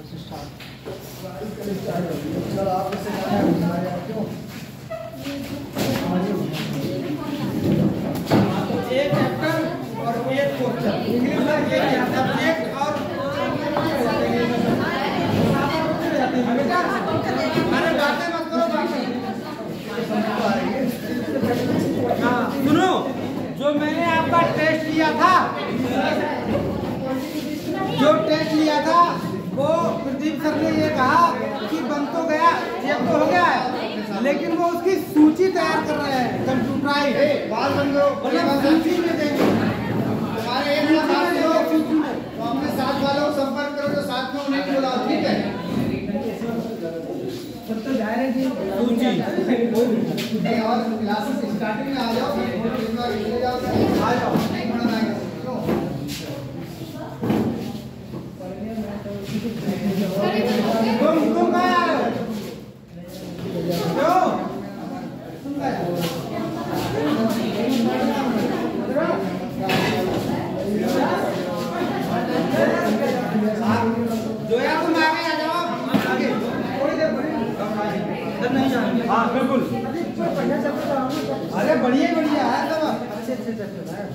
एक चैप्टर और एक क्वेश्चन इंग्लिश का एक सब्जेक्ट और अरे बातें मत करो हाँ सुनो, जो मैंने आपका टेस्ट लिया था, वो प्रदीप सर ने ये कहा कि बन तो गया, चेक तो हो गया है, लेकिन वो उसकी सूची तैयार कर रहे हैं कंप्यूटराइज। सूची में देंगे तुम्हारे एक सूची में तो अपने साथ वालों को संपर्क करो जो साथ में उन्हें बुलाओ, ठीक है? सूची नहीं और क्लासेस स्टार्टिंग में आ जाओ, ले जाओ, आ जाओ, नहीं पढ़ना है तुम कहाँ आ रहे हो? जोया तुम आगे आ जाओ, आगे थोड़ी देर नहीं जाएंगे। हाँ बिल्कुल, अरे बढ़िया बढ़िया है सब, अच्छे अच्छे चल रहा है।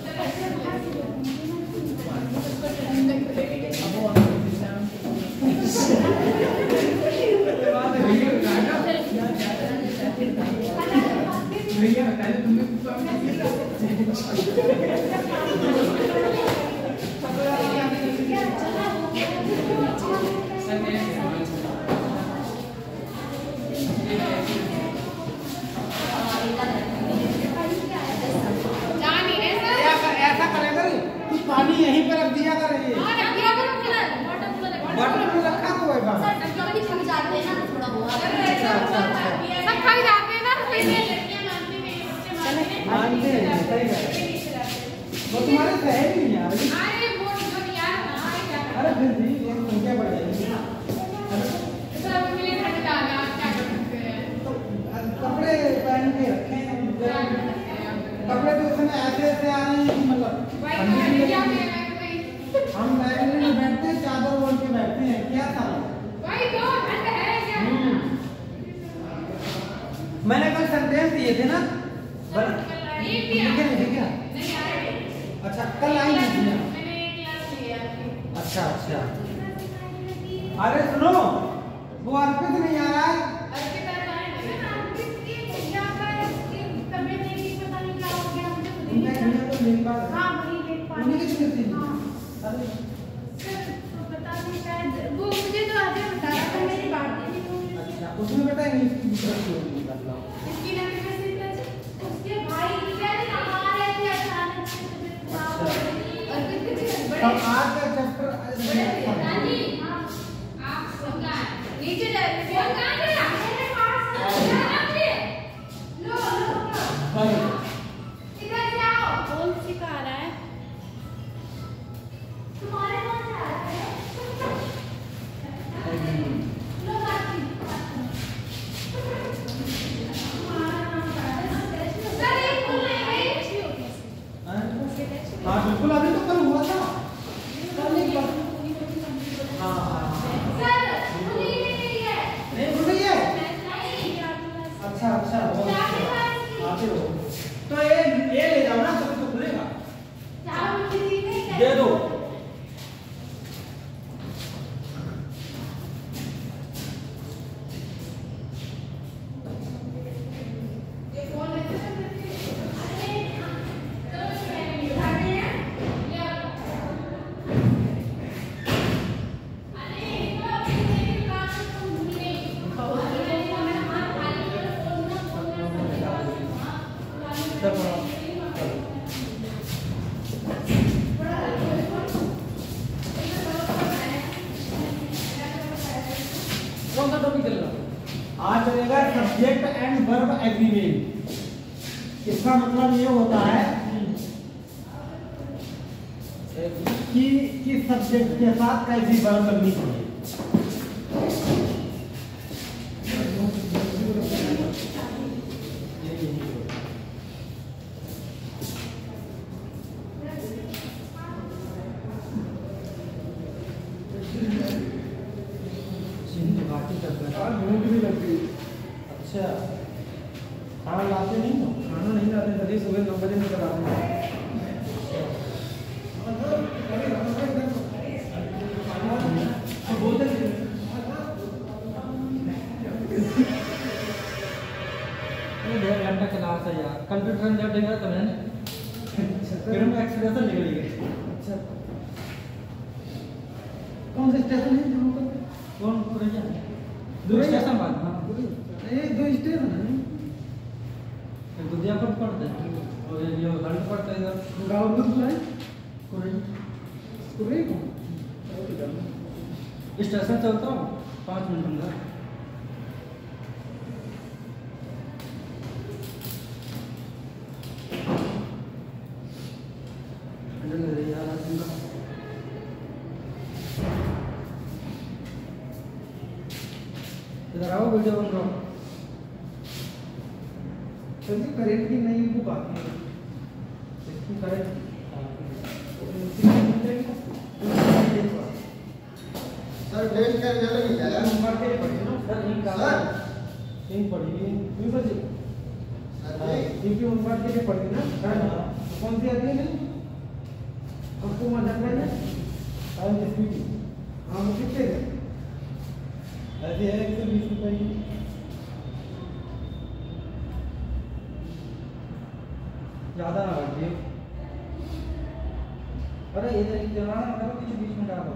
ऐसा करेगा कुछ पानी यहीं पे रख दिया करेंगे, बॉटल में रखा तो है बाबा। मानते हैं सही है, वो तुम्हारे सहेली नहीं आ रही। अरे फिर भी ये संख्या बढ़ जाएगी। तो कपड़े पहन के रखें, कपड़े तो उसमें ऐसे ऐसे आ रहे हैं, मतलब हम लाइब्रेरी में बैठते हैं, चादर ओढ़ के बैठते हैं, क्या था मैंने कल संदेश दिए थे ना, अच्छा कल आई नहीं। अच्छा अच्छा, अरे सुनो, वो अर्पित नहीं आ रहा है। उसमें बेटा इंग्लिश की आज का चैप्टर हाँ बिल्कुल, अभी तो कल हुआ था। नहीं भूल गई है। अच्छा अच्छा, आते हो तो ये ले जाओ ना, तभी तो खुलेगा। दे दो। आज चलेगा सब्जेक्ट एंड वर्ब एग्रीमेंट। इसका मतलब ये होता है कि सब्जेक्ट के साथ कैसी वर्ब करनी चाहिए। पार्टी करते हैं। भूख भी लगती है। अच्छा, खाना लाते नहीं हो? खाना नहीं लाते, तभी सुबह 9 बजे निकल आते हैं। डेढ़ घंटा क्लास है यार, कंप्यूटर जब देखा तो मैंने फिर में एक्सप्रेशन निकल गए। अच्छा, कौन सा स्टेशन है जहाँ पर? कौन पुरैया? दो स्टेशन बाद। हाँ, एक 2 स्टेशन है। एक दुधियापुर पड़ता है और ये हल्द पड़ता है इधर गाँव दूर है। कुरैया। स्टेशन से उतरो 5 मिनट अंदर। इधर आओ, वीडियो बन रहा हूँ। चलिए करेंट की नई बुक आती है, इसकी करेंट सर टेस्ट का रिजल्ट नहीं आया। नंबर के पढ़िए ना सर एक काम सर इन पढ़िए इन बजे सर इनकी नंबर के पढ़िए ना। कौन सी आती है नहीं आपको मजा है टाइम स्पीड। हाँ वो कितने है? ऐसे है 120 रुपये की। ज़्यादा ना बढ़िए। अरे इधर एक जगह ना मतलब कुछ बीच में डालो।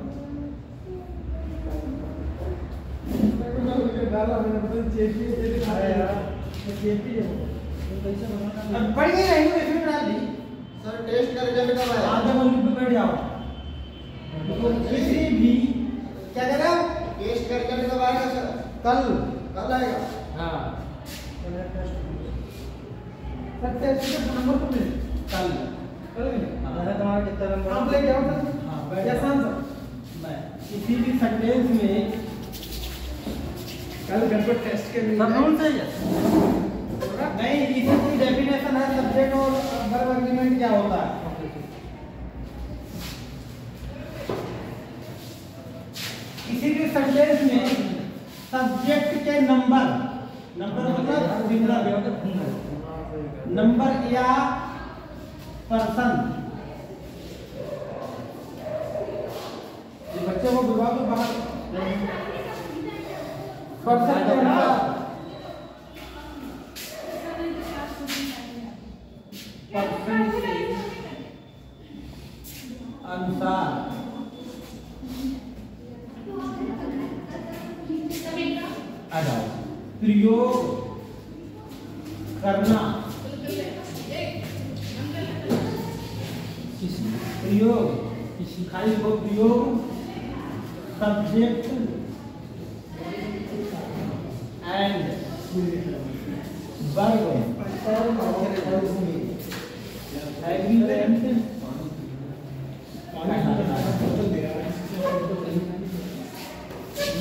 डाला मैंने पता चेपी दे अरे यार, ये चेपी है वो। तो कैसे बनाना? अब पढ़ गई नहीं इसमें डाल दी। सर टेस्ट का रिजल्ट कब आया? आधे घंटे पे बैठ जाओ। किसी भी क्या कह रहे हो? टेस्ट का रिजल्ट कब आएगा सर? कल कल आएगा। हाँ, सर टेस्ट का नंबर तो मिले कल कल मिले। अरे तुम्हारा कितना नंबर? आप लेके आओ सर। हाँ, बैठ या जाओ। शाम सर मैं किसी भी सेंटेंस में कल घर पर टेस्ट के सब रूल सही है। नहीं, इसकी डेफिनेशन है सब्जेक्ट और वर्ब एग्रीमेंट क्या होता है। किसी भी सेंटेंस में सब्जेक्ट के नंबर मतलब सिंगुलर नंबर या पर्सन, ये बच्चे को बुला दो बाहर। पर्सन के अनुसार पर्सन के अनुसार आ जाओ प्रयोग करना। प्रयोग किसी खाली को प्रयोग सब्जेक्ट एंड वर्ब एग्रीमेंट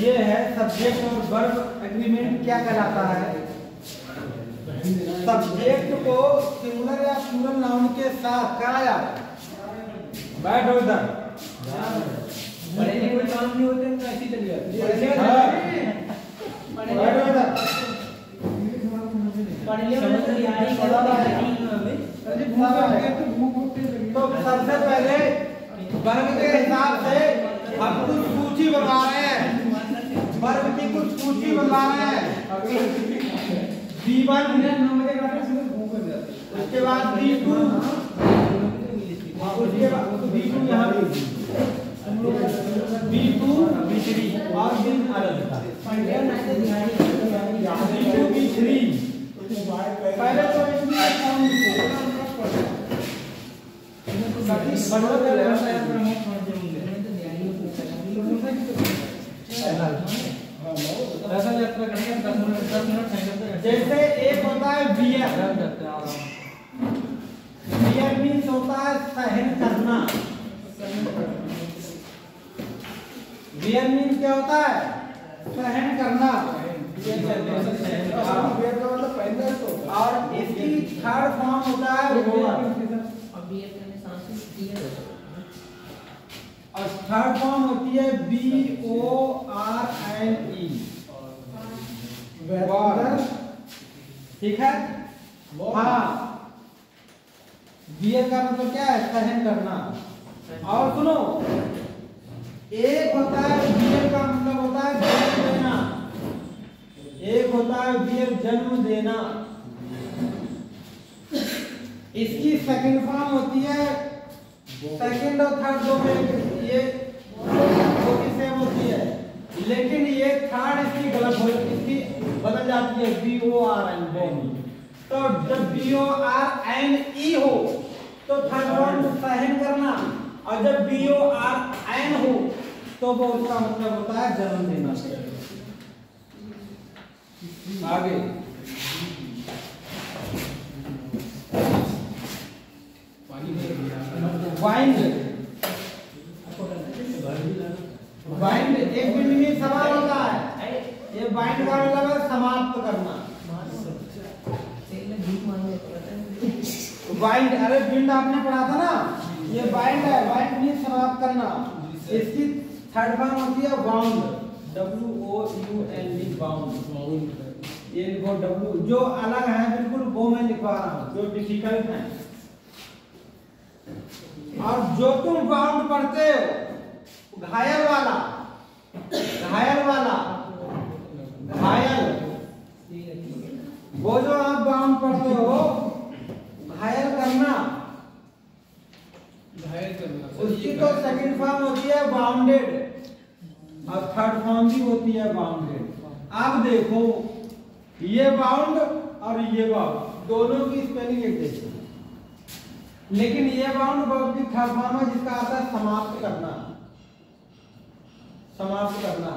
ये है सब्जेक्ट और वर्ब एग्रीमेंट क्या कहलाता है। सब्जेक्ट को सिंगुलर या प्लूरल नाउन के साथ कराया। बैठो इधर। पढ़ने कोई काम नहीं होते तो ऐसी चलिए। बैठो इधर। पढ़ने में तो यारी तो सबसे पहले वर्ग के हिसाब से हम कुछ सूची बना रहे हैं। वर्ग की कुछ सूची बना रहे हैं। B1 उसके बाद B2 उसके बाद B2 यहाँ पे B2 B3 और दिन अलग था। B2 B3 पहले तो इसमें जैसे एक होता है बियर। बियर मीन्स होता है सहन करना। बियर मीन्स क्या होता है? सहन करना। और इसकी थर्ड फॉर्म होता है रोअर। और थर्ड फॉर्म होती है BORNE। ठीक है। हाँ, बियर का मतलब क्या है? सहन करना। और सुनो, एक होता है बियर का मतलब होता है जन्म देना, एक होता है बियर जन्म देना। इसकी सेकंड फॉर्म होती है, सेकंड और थर्ड दो में ये दो की सेम होती है, लेकिन ये थर्ड इसकी गलत हो, इसकी बदल जाती है BORN बोन। तो जब BORNE हो तो थर्ड फॉर्म सहन करना, और जब BORN हो तो वो उसका मतलब होता है जन्म देना। आगे वाइंड, वाइंड एक बिंदु सवाल होता है, ये वाइंड का मतलब है समाप्त करना। वाइंड, अरे विंड आपने पढ़ा था ना, ये वाइंड है, वाइंड मीन समाप्त करना। इसकी थर्ड फॉर्म होती है बाउंड, WOUND बाउंड। ये लिखो W, जो अलग है बिल्कुल वो मैं लिखवा रहा हूँ, जो डिफिकल्ट है। और जो तुम बाउंड पढ़ते हो, घायल वाला, घायल वाला, घायल, वो जो आप बाउंड पढ़ते हो, घायल करना, उसकी तो सेकंड फॉर्म होती है बाउंडेड, और थर्ड फॉर्म भी होती है बाउंडेड। अब देखो, ये बाउंड और ये बाउंड दोनों की स्पेलिंग एक जैसी, लेकिन ये बाउंड वर्ब की थर्ड फॉर्म है जिसका अर्थ है समाप्त करना, समाप्त करना।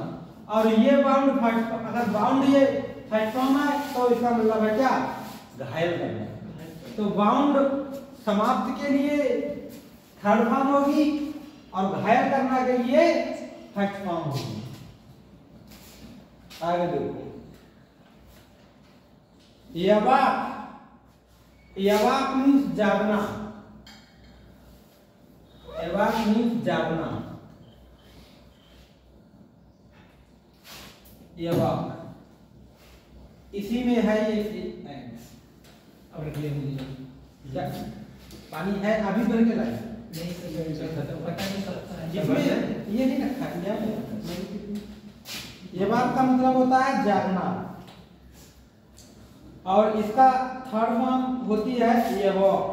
और ये बाउंड फर्स्ट, अगर बाउंड ये फर्स्ट फॉर्म है तो इसका मतलब है क्या? घायल करना। तो बाउंड समाप्त के लिए थर्ड फॉर्म होगी और घायल करना के लिए फर्स्ट फॉर्म होगी। आगे देखो, यवाक, यवाक मीन्स जागना, यवाक मीन्स जागना, यवाक इसी में है ये। और क्या पानी है? अभी भर के लाए जिसमें ये नहीं रखा है। यवाक का मतलब होता है जागना, और इसका थर्ड फॉर्म होती है यवॉक,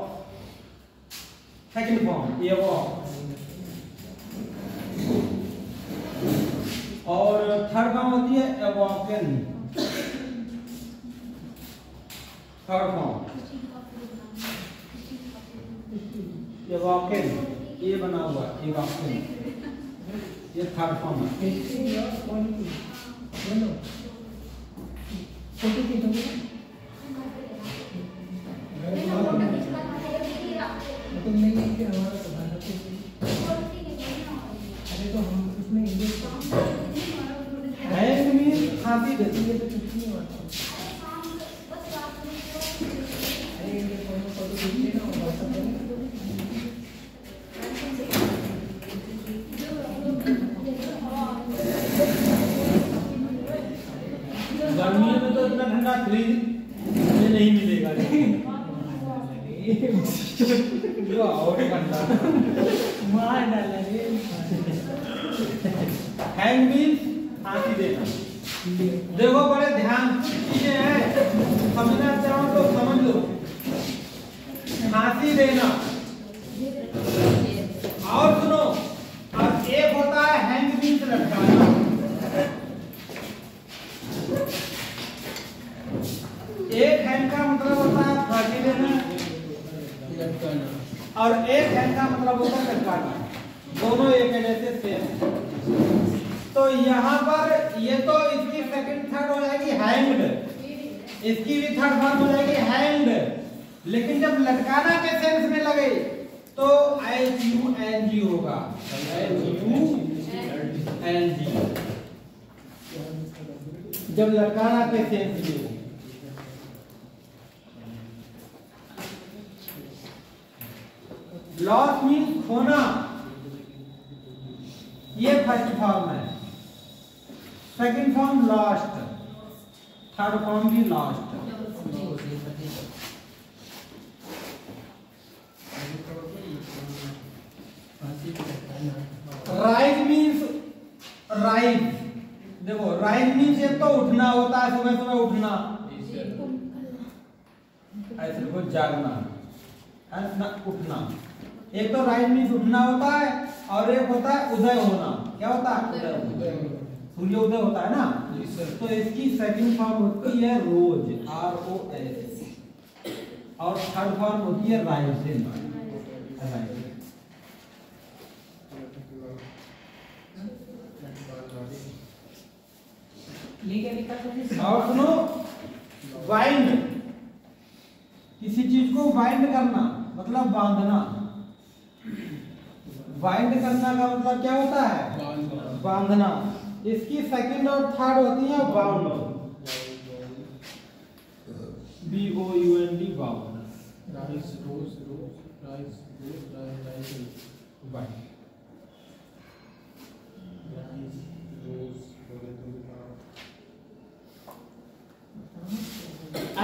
सेकंड फॉर्म यवॉक, और थर्ड फॉर्म होती है एवॉकन, थर्ड फॉर्म एवॉकन, ये बना हुआ एवॉकन, ये थर्ड फॉर्म है। फांसी देती है तो कुछ नहीं होता। गर्मी में तो इतना ठंडा फ्रिज में नहीं मिलेगा, जो और ठंडा मार डालेंगे। हैंग मीन्स फांसी देना। देखो बड़े ध्यान चीजें हैं, समझना चाहो तो समझ लो। फांसी देना, और सुनो, और एक होता है हैंग मीन्स लटकाना। एक हैंग का मतलब होता है फांसी देना, और एक हैंग का मतलब होता है लटकाना। दोनों एक जैसे सेम। तो यहाँ पर ये तो इसकी सेकंड थर्ड हो जाएगी हैंग्ड, इसकी भी थर्ड फॉर्म हो जाएगी हैंग्ड, लेकिन जब लटकाना के सेंस में लगे तो HUNG होगा, HUNG, जब लटकाना के सेंस में। लॉस मीन्स खोना, ये फर्स्ट फॉर्म है। Second form lost, third form भी लॉस्ट। राइज मीन्स राइज, देखो राइज मीन्स एक तो उठना होता है, सुबह सुबह उठना, ऐसे को जागना है ना, उठना। एक तो राइज मीन्स उठना होता है और एक होता है उदय होना। क्या होता है? उदय, सूर्योदय होता है ना। तो इसकी सेकंड फॉर्म होती है रोज, ROS, और थर्ड फॉर्म होती है राइजिंग। और सुनो, वाइंड, किसी चीज को वाइंड करना मतलब बांधना। वाइंड करना का मतलब क्या होता है? बांधना। इसकी सेकंड और थर्ड होती है bound, BOUND, bound.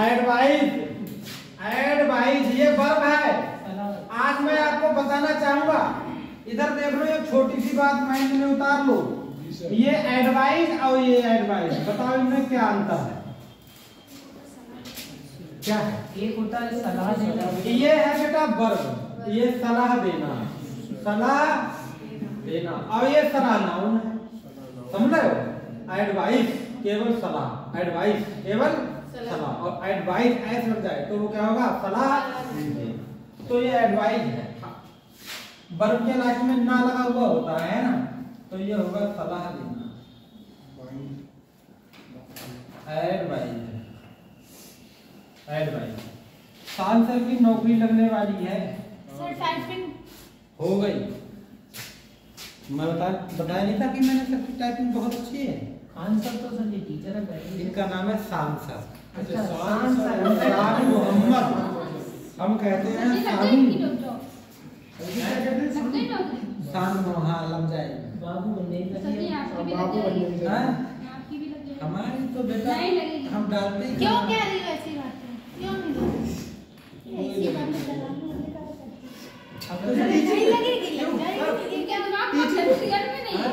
Advise, advise ये वर्ब है। आज मैं आपको बताना चाहूंगा, इधर देख लो, एक छोटी सी बात माइंड में उतार लो। ये एडवाइज और ये एडवाइज, बताओ इनमें क्या अंतर है? क्या है? एक होता है सलाह देना, ये है बेटा वर्ब, ये सलाह देना, सलाह देना, और ये सलाह नाउन है। समझ रहे हो? एडवाइस केवल सलाह, एडवाइस केवल सलाह, और एडवाइस ऐसे लग जाए तो वो क्या होगा? सलाह। तो ये एडवाइस है। वर्ब के लास्ट में ना लगा हुआ होता है ना, तो ये होगा सलाह देना, एडवाइस। एडवाइस। साल सर की नौकरी लगने वाली है। सर टाइपिंग हो गई। मैं बताया नहीं था कि मैंने सबकी टाइपिंग बहुत अच्छी है। आंसर तो सर ये टीचर है। इनका नाम है शान सर। अच्छा, शान सर। शान मोहम्मद, हम कहते हैं शान। शान हाँ लग जाएगी। बाबू बनने हमारी तो बेटा हम डालते ही। क्यों कह रही हो ऐसी बातें? क्यों नहीं ऐसी बातें करा? अब तो नहीं लगेगी, ये क्या दिमाग में नहीं है?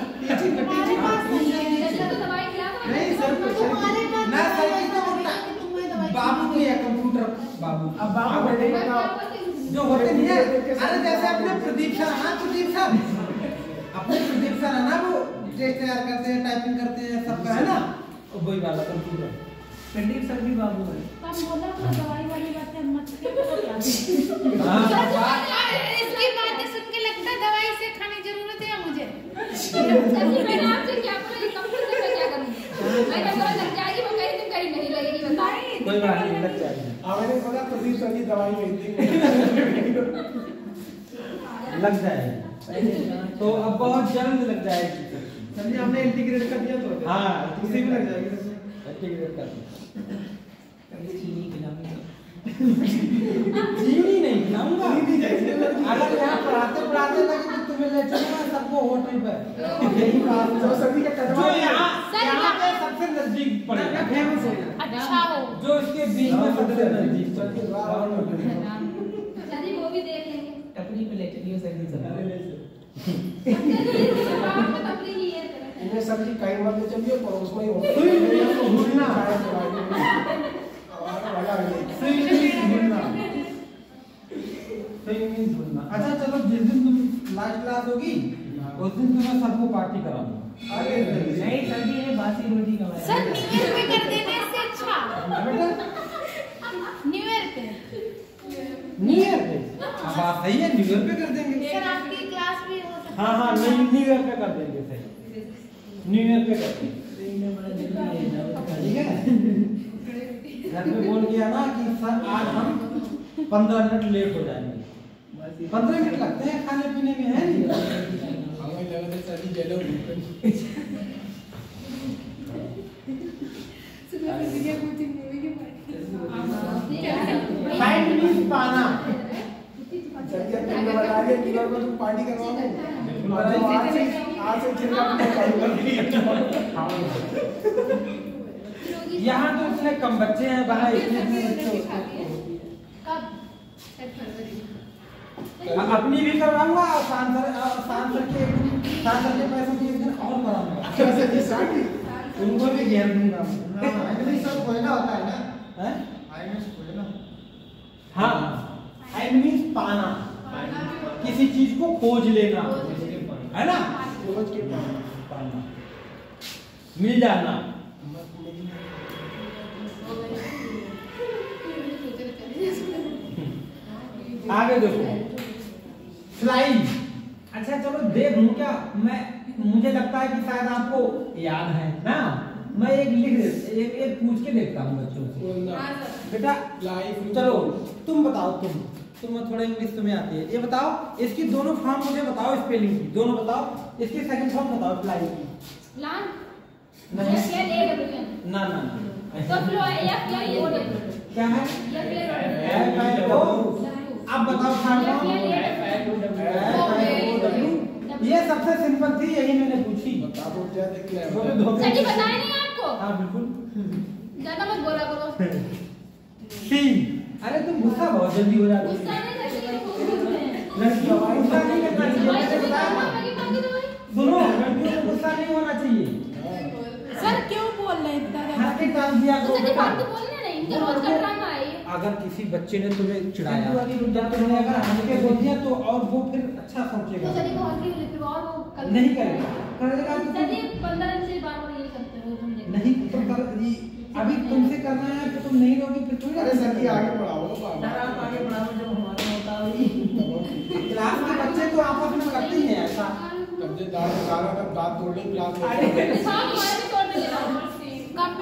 तुम्हारे पास नहीं है, तो दवाई खिला दो। नहीं सर, तुम्हारे पास ना सर की तो बाबू की है, कंप्यूटर बाबू। अब बाबू जो होते नहीं है, अरे जैसे अपने प्रदीप सर है ना, प्रदीप सर, अपने प्रदीप सर है ना, वो टेस्ट तैयार करते हैं, टाइपिंग करते हैं, सबका है ना, वही वाला कंप्यूटर। प्रदीप सर भी बाबू है। हम बोला तो दवाई वाली बातें मत करो। इसकी बातें सुन के लगता है दवाई से खाने की जरूरत है मुझे। मैंने आपसे क्या बोला, ये कंप्यूटर से क्या करूंगी? मैं तो लग जाएगी, वो कहीं तुम कहीं नहीं लगेगी, बताइए। कोई बात नहीं, लग जाएगी। मैंने बोला प्रदीप सर की दवाई लग जाएगी, तो अब बहुत जल्द लग जाएगी। समझे, हमने इंटीग्रेट कर दिया तो हाँ, उसी में लग जाएगी। इंटीग्रेट कर दिया। चीनी खिलाऊंगा। चीनी नहीं खिलाऊंगा। अगर यहाँ पढ़ाते पढ़ाते लगे तो तुम्हें ले चलूंगा सबको होटल पे। यही बात है। जो सभी का जो यहाँ पे सबसे नजदीक पड़ेगा, फेमस होगा। अच्छा हो जो इसके बीच में सबसे नजदीक चलिए वो भी देख लेंगे। टपरी पे ले चलिए सर की सर। तपली ही है। इन्हें सब्जी कहीं मत ले चलिए, पर उसमें ही होगा। भूलना भूलना। अच्छा चलो, जिस दिन तुम लास्ट क्लास होगी उस दिन तुम्हें सबको पार्टी करा दूंगा। नहीं सर जी, ये बासी रोटी का है। सर न्यू ईयर पे कर देने से अच्छा। न्यू ईयर पे, न्यू ईयर पे बात सही है, न्यू ईयर पे कर देंगे। सर आपकी क्लास भी हो सकती है। हाँ हाँ, न्यू ईयर पे कर देंगे, सही, न्यू ईयर पे कर देंगे। ठीक है, घर पे बोल गया ना कि सर आज हम 15 मिनट लेट हो जाएंगे। 15 मिनट लगते हैं खाने पीने में, है नहीं? फाइंड मींस पाना। पार्टी करवाओगे आज से यहाँ तो इतने कम बच्चे हैं, वहाँ इतने बच्चे। कब? फरवरी। अपनी भी करवाऊंगा और सांसद के पैसों की एक दिन और कराऊंगा, उनको भी घेर दूंगा। सब खोलना होता है ना, हैं? खोलना। हाँ, फाइंड मीन्स पाना, किसी चीज को खोज लेना, है ना? खोज के पाना, मिल जाना। आगे देखो, फ्लाइंग। अच्छा चलो देख लूं क्या मैं, मुझे लगता है कि शायद आपको याद है ना, मैं एक पूछ के देखता हूँ बच्चों से। बेटा चलो तुम बताओ, तुम थोड़ा इंग्लिश तुम्हें आती है, ये बताओ इसकी दोनों फॉर्म मुझे बताओ, स्पेलिंग की दोनों बताओ, इसकी सेकंड फॉर्म बताओ फ्लाइंग की। लान नहीं। ना ना तो फ्लो एफ या ये क्या है? अब बताओ ये सबसे सिंपल थी, यही मैंने पूछी। सही बताया नहीं आपको? हाँ बिल्कुल। ज्यादा मत बोला करो। सी। अरे तुम गुस्सा बहुत जल्दी हो जाती गुस्सा है। नहीं करती, लड़कियों को गुस्सा नहीं करना चाहिए, मैंने बताया ना। सुनो, लड़कियों को गुस्सा नहीं होना चाहिए। सर क्यों बोल रहे हैं इतना? हंस के काम दिया करो बेटा। बोलने नहीं, इनका रोज का ड्रामा है ये। अगर किसी बच्चे ने तुम्हें चिढ़ाया या तुमने अगर हंस के बोल दिया तो और वो फिर अच्छा सोचेगा, तो सदी बहुत ही लिखी और वो कल नहीं करेगा, करेगा तो सदी 15 दिन से बार-बार यही करते हो तुम देखो। नहीं तो अभी तुमसे करना है तो तुम नहीं दोगे फिर तुम। अरे सर की आगे पढ़ाओ, सर आप आगे बढ़ाओ, जब हमारा होता है क्लास के बच्चे तो आपस में करते ही हैं ऐसा। दांत तोड़ने क्लास साहब हमारे भी तोड़ने लगा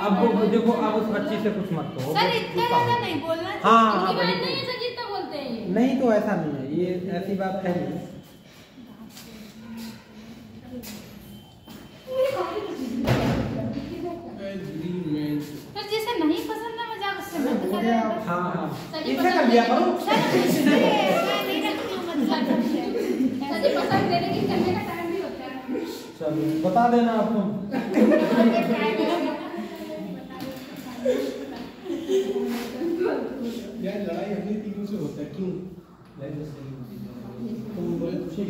अब वो देखो, अब उस बच्ची से कुछ मत कहो। सर इतना ज्यादा नहीं बोलना। हाँ इनकी बात नहीं है सर, जितना बोलते हैं ये। नहीं तो ऐसा नहीं है, ये ऐसी बात है नहीं। सर जिसे नहीं पसंद है मजाक उससे मत करें। हाँ इसे कर लिया करो। मैं नहीं रखती हूँ मजाक। सदी पसंद है लेकिन करने का टाइम भी होता है। चलो बता देना आप तुम। यार लड़ाई हमने तीनों से होता है, क्यों? तुम बोले पूछे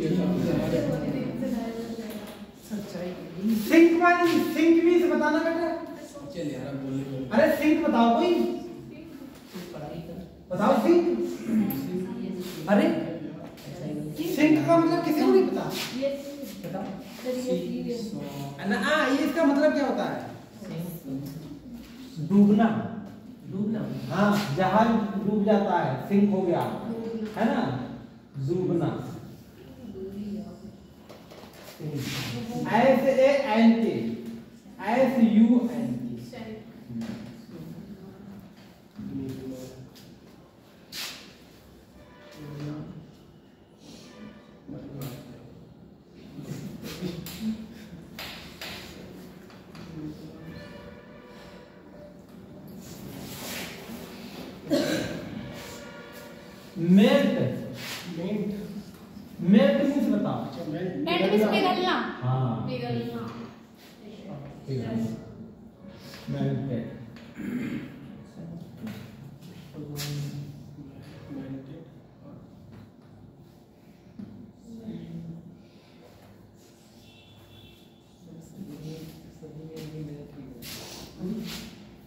सिंक भी से बताना बेटा। चल यार अब बोलने को। अरे सिंक बताओ कोई, बताओ सिंक। अरे सिंक का मतलब किसी को नहीं पता। बताओ ये इसका मतलब क्या होता है? डूबना। हाँ, जहाज डूब जाता है, सिंक हो गया, है ना? डूबना। SANK, SUNK। मेल्ट मीन्स बताओ। मेल्ट मीन्स पिघलना। हाँ पिघलना। मेल्टेड।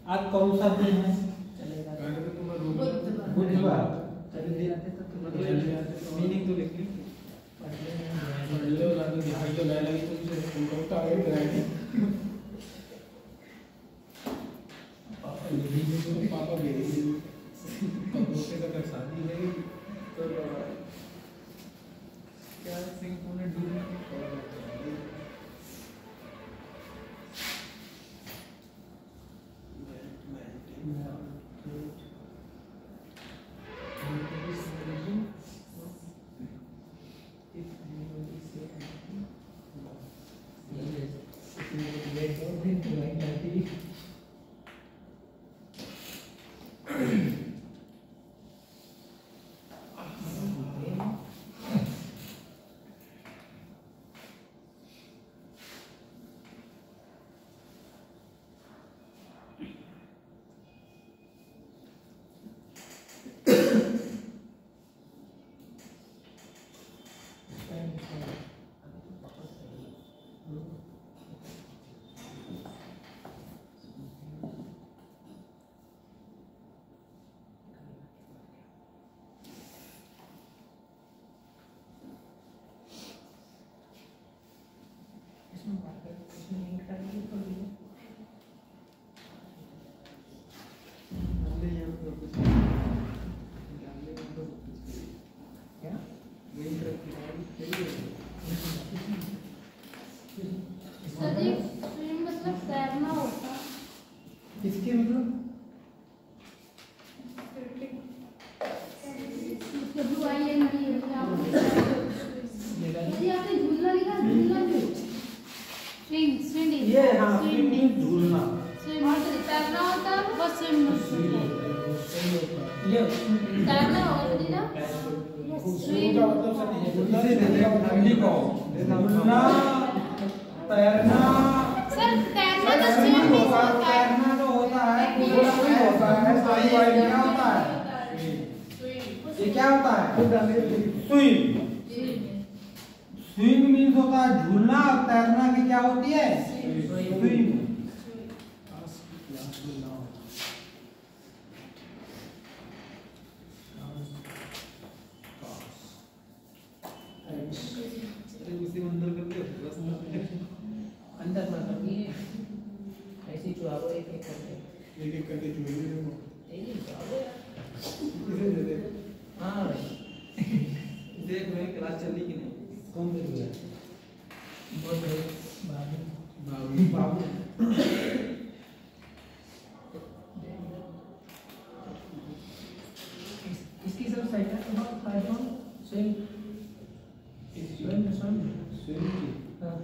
आज कौन सा दिन है? बुधवार। मीनिंग तो लिख ली। पापा शादी है तो क्या सिंह तुमने इसके मतलब WIN भी है यदि आपने झूलना लिखा झूलना क्यों स्विंग स्विंग ये हाँ स्विम मीन झूलना स्विम तैरना होता है बस स्विम ये तैरना होगा तो जी ना स्विम इसे दे दे लिखो झूलना तैरना सर तैरना तो स्विम स्विम होता है तैरना तो होता है कूदना भी होता है सारी वाइड क्या होता है ये क्या होता है स्विम स्विम मीन्स होता है झूलना और तैरना की क्या होती है स्विम अंदर मत रखिए ऐसे चुराओ एक एक करके यही चुराओ हाँ भाई देख रहे क्लास चली कि नहीं कौन दे दिया बहुत भाई बाबू बाबू इसकी सब साइड है तो फाइव सेम स्वयं स्वयं हाँ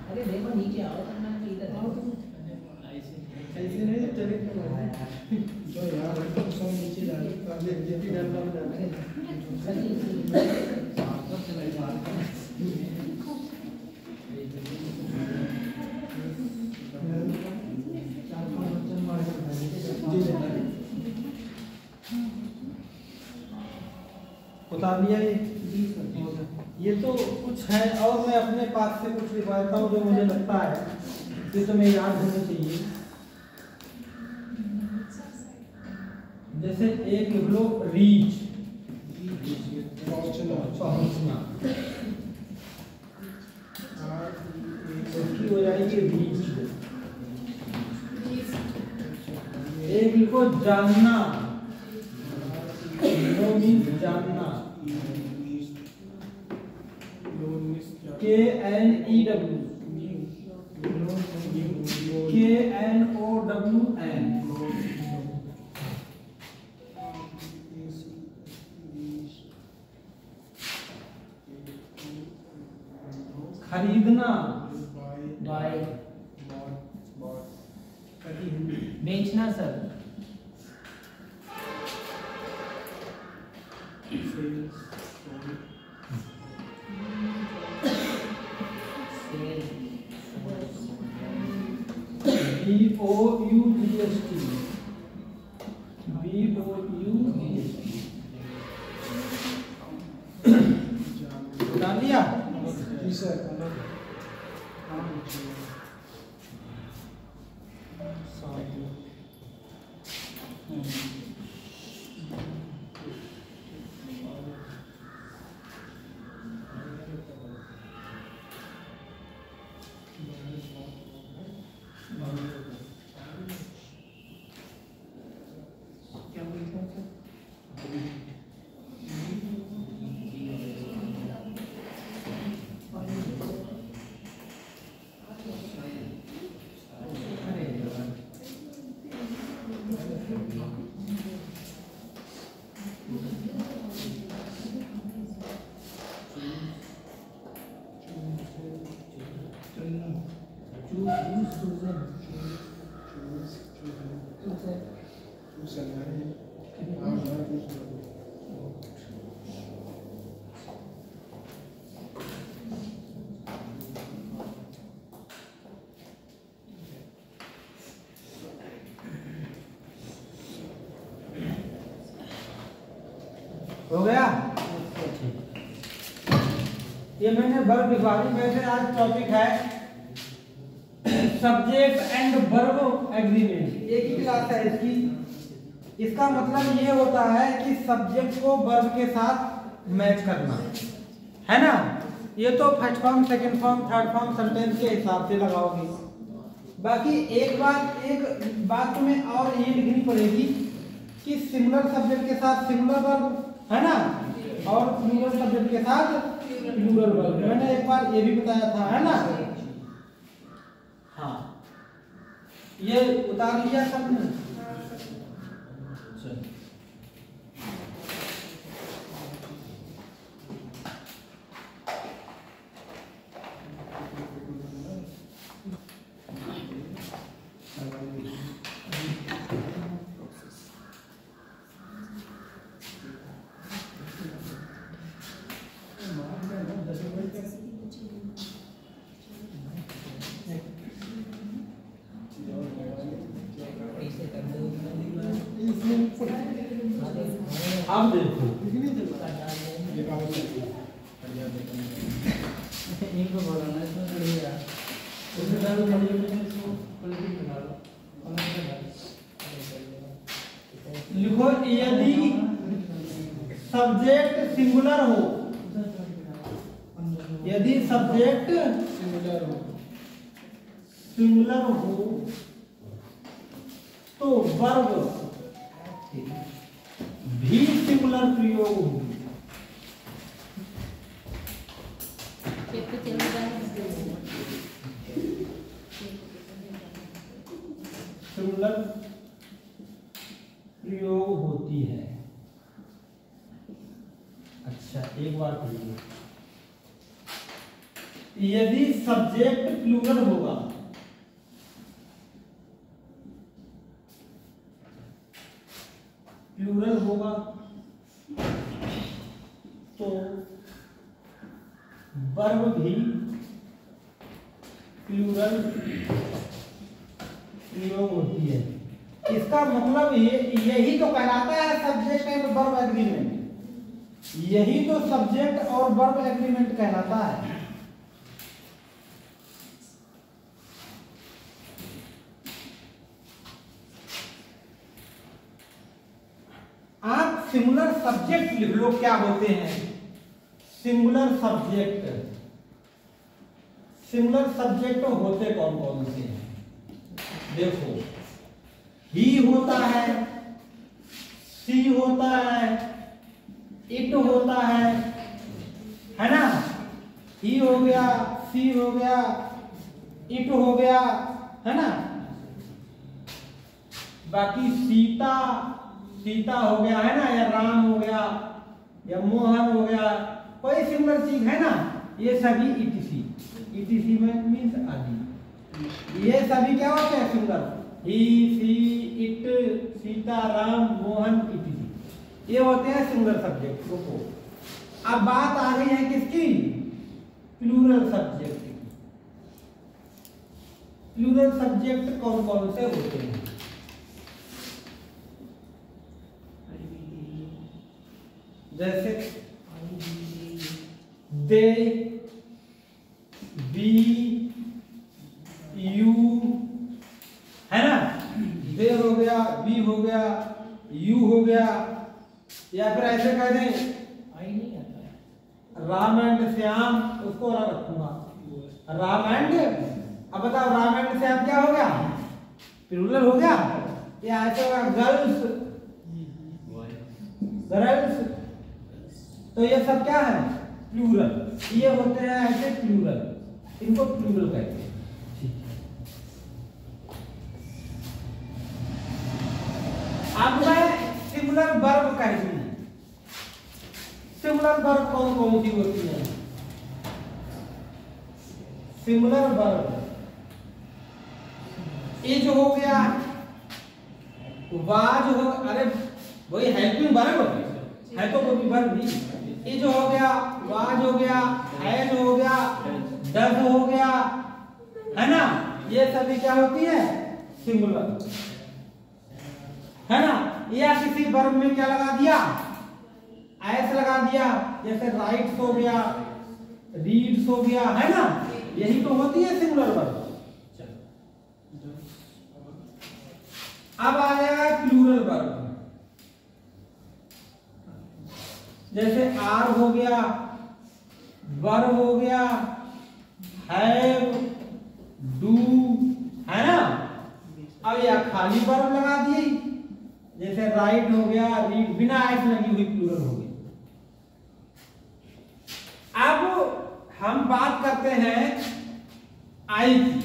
अरे देखो नीचे आओ करना है इधर ऐसे नहीं चले जो यार सब नीचे जा रहे पहले जेपी डंडा में डाल उतार लिया ये तो कुछ है और मैं अपने पास से कुछ लिखवाता हूँ जो मुझे लगता है कि तुम्हें याद होना चाहिए। जैसे एक लिख लो रीच पहुंचना उसकी हो जाएगी रीच। एक लिखो जानना नो मीन्स जानना KNEW KNOWN खरीदना बाय बेचना सर BOUDST डाल दिया हो गया। ये मैंने वर्ब लिखवा दी। वैसे आज टॉपिक है सब्जेक्ट एंड वर्ब एग्रीमेंट। एक ही क्लास है इसकी, इसका मतलब ये होता है कि सब्जेक्ट को वर्ब के साथ मैच करना, है ना। ये तो first form, second form, third form sentence के हिसाब से लगाओगे। बाकी एक बात तुम्हें और ये लिखनी पड़ेगी कि सिंगुलर सब्जेक्ट के साथ सिंगुलर वर्ब, है ना, और प्लूरल सब्जेक्ट के साथ प्लूरल वर्ब। मैंने एक बार ये भी बताया था, है ना। हाँ, ये उतार लिया सबने। अब देखो इनको बोलना है इसमें बढ़िया उसके बाद बढ़िया में इसको क्वालिटी बना लो लिखो यदि सब्जेक्ट सिंगुलर हो, यदि सब्जेक्ट सिंगुलर हो तो वर्ब भी सिंगुलर प्रयोग होगी। सिंगुलर प्रयोग होती है। अच्छा, एक बार पढ़िए। यदि सब्जेक्ट प्लूरल होगा, प्लूरल होगा तो वर्ब भी प्लूरल प्रयोग होती है। इसका मतलब यही तो कहलाता है सब्जेक्ट एंड वर्ब एग्रीमेंट। यही तो सब्जेक्ट और वर्ब एग्रीमेंट कहलाता है। आप सिंगुलर सब्जेक्ट लिख लो क्या होते हैं। सिंगुलर सब्जेक्ट, सिंगुलर सब्जेक्ट होते कौन कौन से हैं? देखो, ही होता है, सी होता है, इट होता है ना। ही हो गया, सी हो गया, इट हो गया, है ना। बाकी सीता, सीता हो गया, है ना, या राम हो गया, या मोहन हो गया, कोई सिंगुलर चीज है ना, ये सभी इटीसी, इटीसी में मीन्स आदि, ये सभी क्या होते हैं singular. He, she, it, Sita, Ram, Mohan, etc, ये होते हैं सिंगुलर सब्जेक्ट को। अब बात आ गई है किसकी? प्लूरल सब्जेक्ट की। प्लूरल सब्जेक्ट कौन कौन से होते हैं? जैसे दे, वी, यू, है ना। दे हो गया, वी हो गया, यू हो गया, या फिर ऐसे कह दें आई नहीं आता है राम एंड श्याम, उसको अलग रखूंगा। राम एंड, अब बताओ राम एंड श्याम क्या हो गया? प्लूरल हो गया। या ऐसे होगा गर्ल्स, गर्ल्स, तो ये सब क्या है? प्लूरल। ये होते हैं ऐसे प्लूरल, इनको प्लूरल कहते हैं। ठीक है, अब मैं सिंगुलर वर्ब कह दूं। सिंगुलर वर्ब कौन कौन सी होती है? सिंगुलर वर्ब इज हो गया, वाज हो, अरे वही हेल्पिंग वर्ब है तो कोई वर्ब भी। इज हो गया, वाज हो गया, हैज हो गया, डज हो गया, है ना। ये सभी क्या होती है? सिंगुलर, है ना। या किसी वर्ब में क्या लगा दिया? एस लगा दिया, जैसे राइट्स हो गया, रीड्स हो गया, है ना। यही तो होती है सिंगुलर वर्ब। अब आ जाएगा प्लूरल वर्ब। जैसे आर हो गया, वर हो गया, हैव, डू, है ना। अब या खाली वर्ब लगा दिए, जैसे राइट हो गया, रीड, बिना एस लगी हुई प्लूरल हो गई। अब हम बात करते हैं आई की।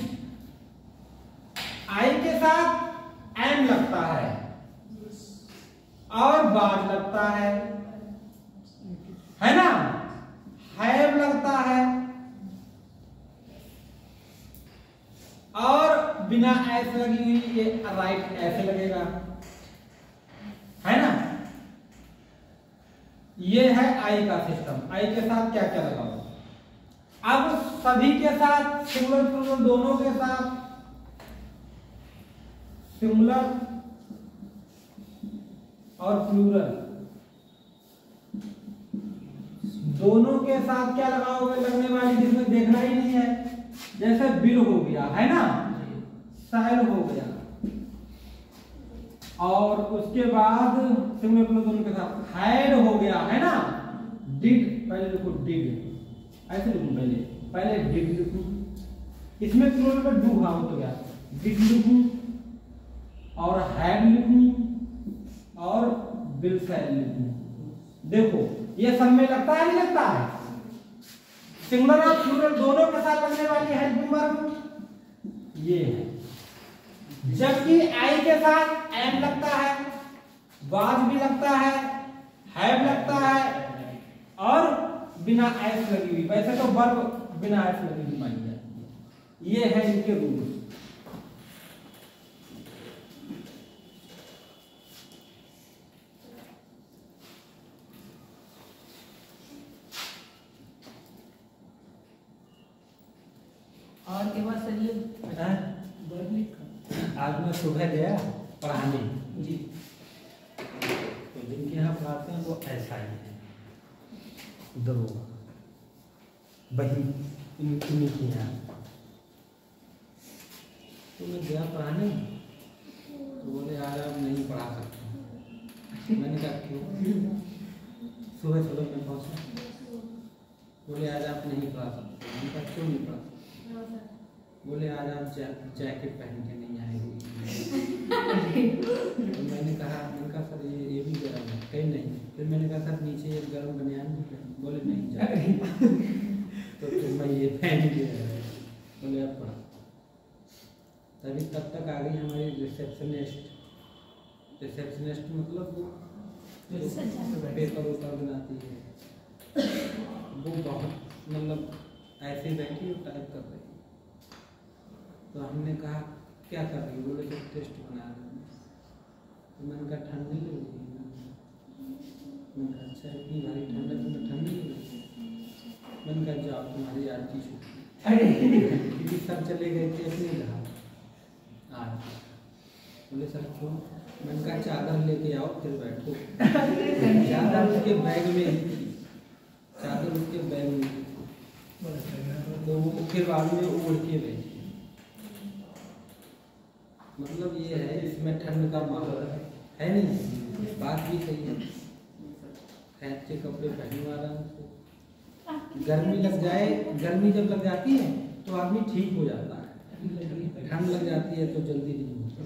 आई के साथ एम लगता है और बाज लगता है ना। हैव लगता है और बिना एस लगी हुई ये राइट ऐसे लगेगा, है ना। ये है आई का सिस्टम। आई के साथ क्या क्या लगा हुआ। अब सभी के साथ सिंगुलर प्लूरल दोनों के साथ सिंगुलर और प्लूरल दोनों के साथ क्या लगाओगे, लगने वाली जिसमें देखना ही नहीं है। जैसे बिल हो गया, है ना, साइल हो गया, और उसके बाद सिंगुलर प्लूरल दोनों के साथ हैड हो गया, है ना। डिड, पहले लिखो डिड, ऐसे लिखूं, पहले डिड लिखूं, इसमें प्लूरल में डू हाँ हो गया, डिड लिखूं और हैड लिखूं और बिल साइल लिखूं। देखो ये सब में लगता है, नहीं लगता है। सिंगुलर और प्लूरल दोनों के साथ लगने वाली हेल्पिंग वर्ब ये है। जबकि आई के साथ एम लगता है, वाज भी लगता है, हैव लगता है और बिना एस लगी हुई। वैसे तो वर्ब बिना एस लगी हुई मानी जाती है। ये है इनके रूल्स। और के बाद सर ये वर्ब लिखा। आज मैं सुबह गया पढ़ाने जी, तो जिनके यहाँ पढ़ाते हैं वो ऐसा ही है, दरोगा वही तुम्हें के यहाँ। तो मैं गया पढ़ाने, तो बोले आज आप नहीं पढ़ा सकते। मैंने कहा क्यों? सुबह सुबह मैं पहुँचा, बोले आज आप नहीं पढ़ा सकते। मैंने कहा क्यों नहीं पढ़ा सकते? बोले आज आप जैकेट पहन के नहीं आएंगे। तो मैंने कहा सर ये भी गर्म है, कहीं नहीं। फिर मैंने कहा सर नीचे एक गर्म बनियान भी पहन, बोले नहीं जाए। तो फिर मैं ये पहन के बोले अब पढ़ा। तभी तब तक आ गई हमारी रिसेप्शनिस्ट। रिसेप्शनिस्ट मतलब वो पेपर वेपर बनाती है, वो बहुत मतलब ऐसे बैठी और टाइप कर रही। तो हमने कहा क्या कर रही? बोले तो टेस्ट बना रहे हैं। तो मैंने कहा ठंड नहीं लग रही? मैंने कहा अच्छा इतनी भारी ठंड है, तुम्हें ठंड नहीं लग रही? मैंने कहा जाओ तुम्हारी आज की छुट्टी। क्योंकि सब चले गए थे अपने घर आज। बोले सर क्यों? मैंने कहा चादर लेके आओ फिर बैठो। चादर उसके बैग में ही थी, चादर उसके बैग में थी। तो वो फिर बाद में उड़ के बैठी। मतलब ये है इसमें ठंड का माहौल है नहीं, बात भी सही है। खैर के कपड़े पहनने वाला से गर्मी लग जाए, गर्मी जब लग जाती है तो आदमी ठीक हो जाता है, ठंड लग जाती है तो जल्दी नहीं होता।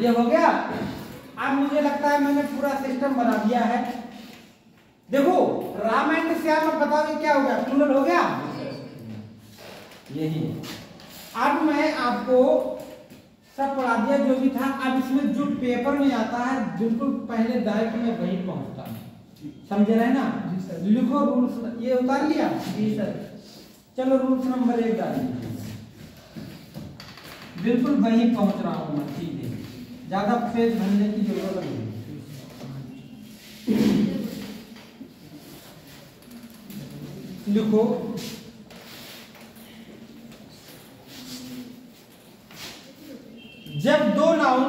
ये हो गया। अब मुझे लगता है मैंने पूरा सिस्टम बना दिया है। देखो राम एंड श्याम, बताओ क्या हो गया? प्लूरल हो गया यही। अब मैं आपको सब पढ़ा दिया जो भी था। अब इसमें जो पेपर में आता है बिल्कुल पहले डायरेक्ट में वही पहुंचता है, समझे रहे ना? लिखो रूल्स, ये उतार लिया जी सर। चलो रूल्स नंबर 1 डालिए। बिल्कुल वही पहुंच रहा हूं मैं, ठीक है, ज्यादा पेज भरने की जरूरत नहीं। लिखो जब दो नाउन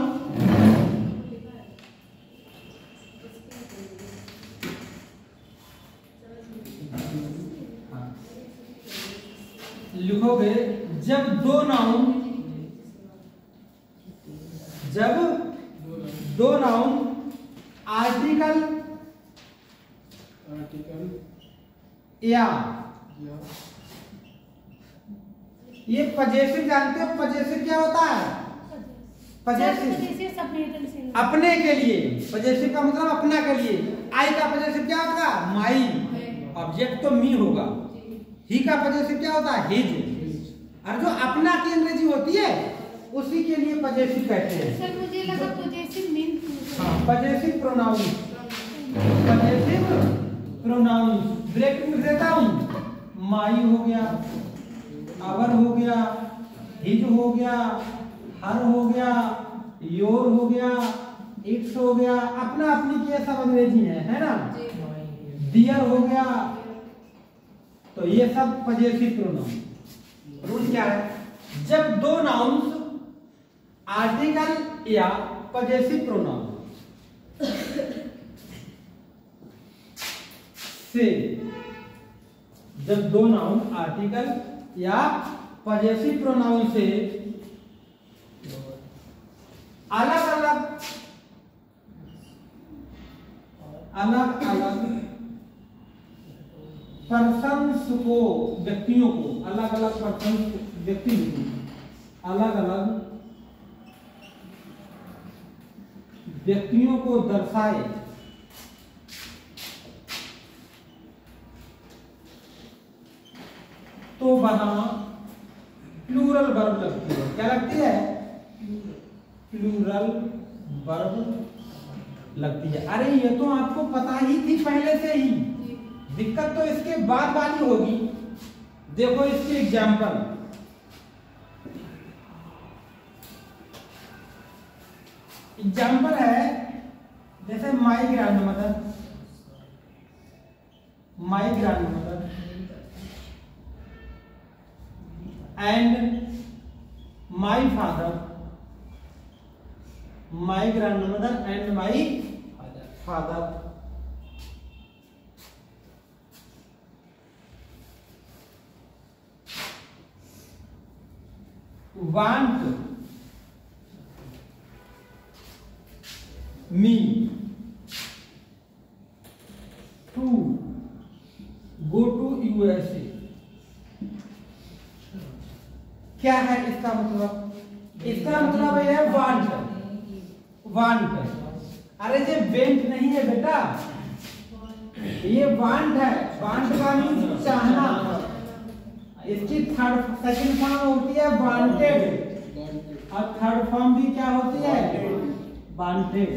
लिखोगे, जब दो नाउन जब दो नाउन आर्टिकल या ये पजेसिव जानते हो? पजेसिव क्या होता है? पजेसिव अपने के लिए, पजेसिव का मतलब अपना के लिए। आई का पजेसिव क्या होगा? माई। ऑब्जेक्ट तो मी होगा। ही का पजेसिव क्या होता है? हिज। और जो अपना की अंग्रेजी होती है उसी के लिए पजेसिव कहते हैं। सर मुझे लगा पजेसिव मीन्स हाँ, possessive pronoun. Possessive pronoun break में देता हूँ। माई हो गया, आवर हो गया, हिज हो गया, हर हो गया, योर हो गया, इट्स हो गया। अपना अपनी की सब अंग्रेजी है ना? डियर हो गया। तो ये सब पजेसिव प्रोनाउन। रूल क्या है? जब दो नाउन्स आर्टिकल या पजेसिव प्रोनाउन से, जब दो नाउन आर्टिकल या पजेसिव प्रोनाउन से अलग अलग पर्सन्स को, व्यक्तियों को, अलग अलग पर्सन्स व्यक्ति को, अलग अलग व्यक्तियों को दर्शाए तो वहां प्लूरल वर्ब लगती है। क्या लगती है? प्लूरल वर्ब लगती है। अरे ये तो आपको पता ही थी पहले से ही। दिक्कत तो इसके बाद वाली होगी। देखो इसके एग्जाम्पल। एग्जाम्पल है जैसे my grandmother, my grandmother and my father, my grandmother and my father. want me to go to USA। क्या है इसका मतलब? इसका मतलब है want। want। अरे ये वेंट नहीं है बेटा, ये want है। want का मीन्स चाहना। इसकी सेकंड फॉर्म होती है वांटेड और थर्ड फॉर्म भी क्या होती है? वांटेड।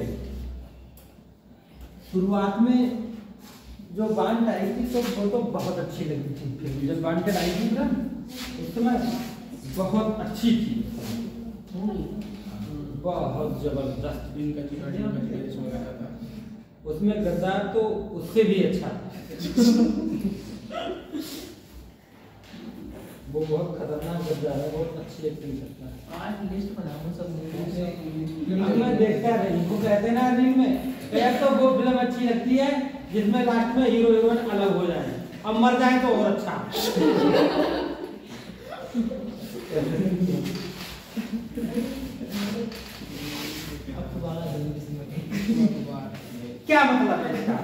शुरुआत में जो वांट आई थी तो वो तो बहुत अच्छी लगी थी। फिर जब वांटेड आई थी ना उस समय बहुत अच्छी थी, बहुत जबरदस्त। उसमें गद्दार तो उससे भी अच्छा था। वो बहुत खतरनाक गद्दार है, बहुत अच्छी एक्टिंग करता है। आज लिस्ट बनाऊं सब मूवी से। मैं देखता है इनको कहते ना रील में, यार तो वो फिल्म अच्छी लगती है जिसमें लास्ट में हीरो हीरोइन अलग हो जाए, अब मर जाए तो और अच्छा। क्या मतलब है इसका?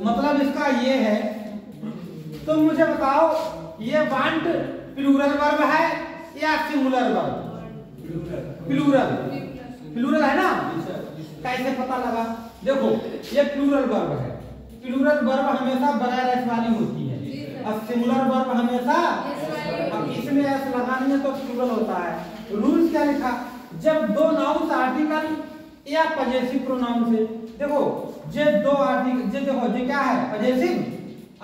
मतलब इसका ये है, तुम मुझे बताओ ये वांट प्लूरल वर्ब है या सिंगुलर वर्ब? प्लूरल। प्लूरल है ना? कैसे पता लगा? देखो ये प्लूरल वर्ब है। प्लूरल वर्ब हमेशा बगैर एस वाली होती है और सिंगुलर वर्ब हमेशा, अब इसमें एस लगानी है तो प्लूरल होता है। रूल्स क्या लिखा? जब दो नाउन्स आर्टिकल या पजेसिव प्रोनाउन से, देखो ये दो आर्टिकल, ये देखो ये क्या है? पजेसिव।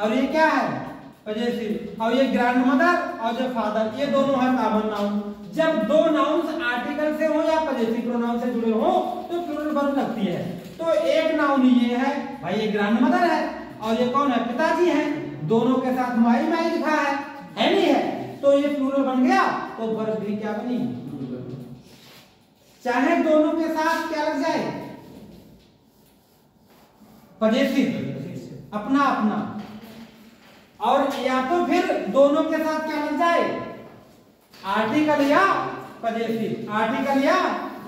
और ये क्या है? पजेसिव। और ये ग्रैंडमदर और जो फादर, ये दोनों है कॉमन नाउन। जब दो नाउन्स आर्टिकल से हो या पजेसिव प्रोनाउन से जुड़े हो तो प्लूरल वर्ब लगती है। तो एक नाउन ये है भाई, ये ग्रैंडमदर है और ये कौन है? पिताजी है। दोनों के साथ माई माई लिखा है नहीं है? तो ये प्लूरल बन गया, तो वर्ब भी क्या बनी? चाहे दोनों के साथ क्या लग जाए? पजेसिव, अपना अपना। और या तो फिर दोनों के साथ क्या लग जाए? आर्टिकल या पजेसिव, आर्टिकल या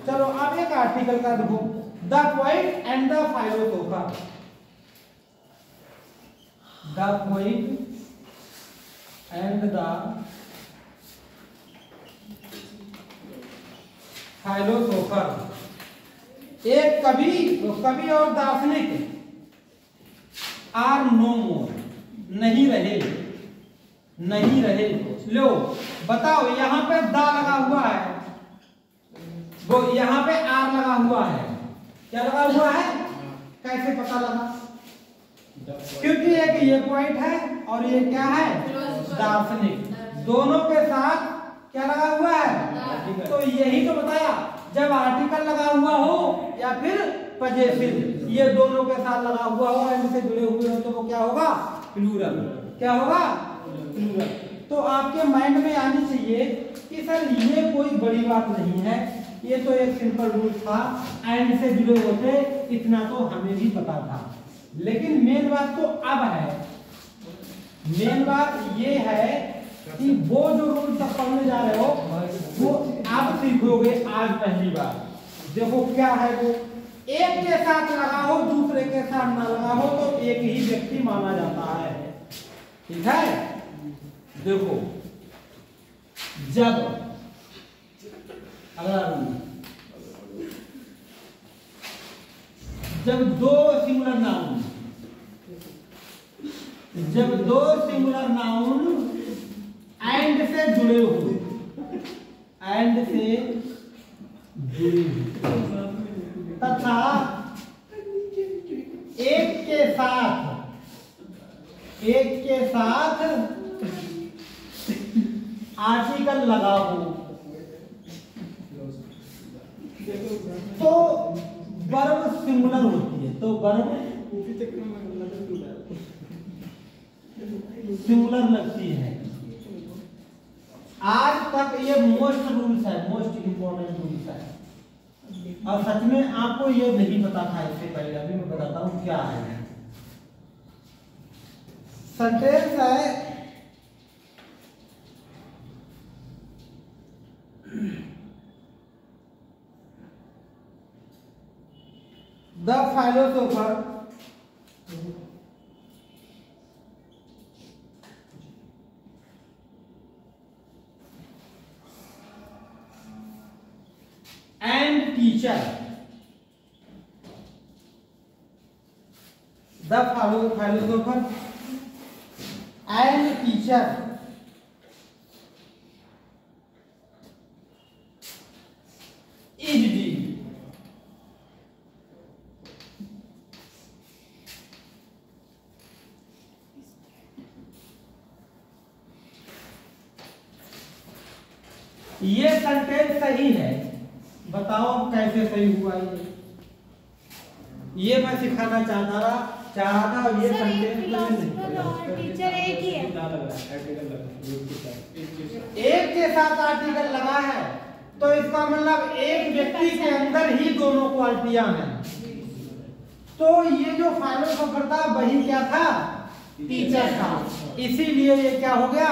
चलो अब एक आर्टिकल का देखो, the poet and the philosopher. The poet and the philosopher. एक कवि और दार्शनिक आर नो मोर, नहीं रहे, नहीं रहे। लो बताओ, यहाँ पे दा लगा हुआ है, वो यहाँ पे आर लगा हुआ है, क्या लगा हुआ है, कैसे पता लगा? क्योंकि एक ये पॉइंट है और ये क्या है, दार्शनिक, दोनों के साथ क्या लगा हुआ है। तो यही तो बताया, जब आर्टिकल लगा हुआ हो या फिर पजेसिव, ये दोनों के साथ लगा हुआ हो, इनसे जुड़े हुए हो, तो वो क्या होगा, प्लूरल। क्या होगा, प्लूरल। तो आपके माइंड में आनी चाहिए कि सर ये कोई बड़ी बात नहीं है, ये तो एक सिंपल रूल था, एंड से जुड़े होते, इतना तो हमें भी पता था। लेकिन मेन बात तो अब है, मेन बात ये है कि वो जो रूल तक पढ़ने जा रहे हो वो आप सीखोगे आज पहली बार। देखो क्या है वो, एक के साथ लगा हो दूसरे के साथ ना लगा हो तो एक ही व्यक्ति माना जाता है, ठीक है। देखो जब अगर जब दो सिंगुलर नाउन एंड से जुड़े हुए, एंड से जुड़े हुए तथा एक के साथ आर्टिकल लगा हो तो वर्ब सिंगुलर होती है, तो वर्ब सिंगुलर लगती है। आज तक ये मोस्ट रूल्स है, मोस्ट इंपॉर्टेंट रूल्स है, और सच में आपको ये नहीं पता था इससे पहले, अभी मैं बताता हूं क्या है। सेंटेंस है the philosopher and teacher. The philosopher and teacher is the ये सेंटेंस सही है, बताओ कैसे सही हुआ ये मैं सिखाना चाह रहा था। ये टीचर एक ही है, एक के साथ आर्टिकल लगा है तो इसका मतलब एक व्यक्ति के अंदर ही दोनों क्वालिटियां हैं। तो ये जो फिलोसोफर था वही क्या था, टीचर था, इसीलिए ये क्या हो गया,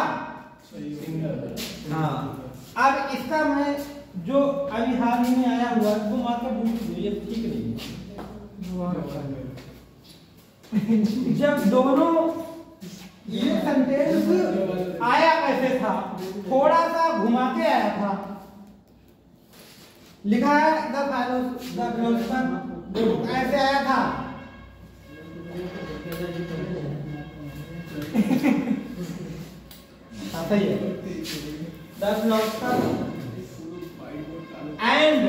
हाँ। अब इसका मैं जो अभी हाल ही में आया हुआ वो मार्केट रूल, ये ठीक नहीं है। जब दोनों ये सेंटेंस आया कैसे था, थोड़ा सा घुमा के आया था, लिखा है द फिलोसोफर, ऐसे आया था। सही है, the philosopher and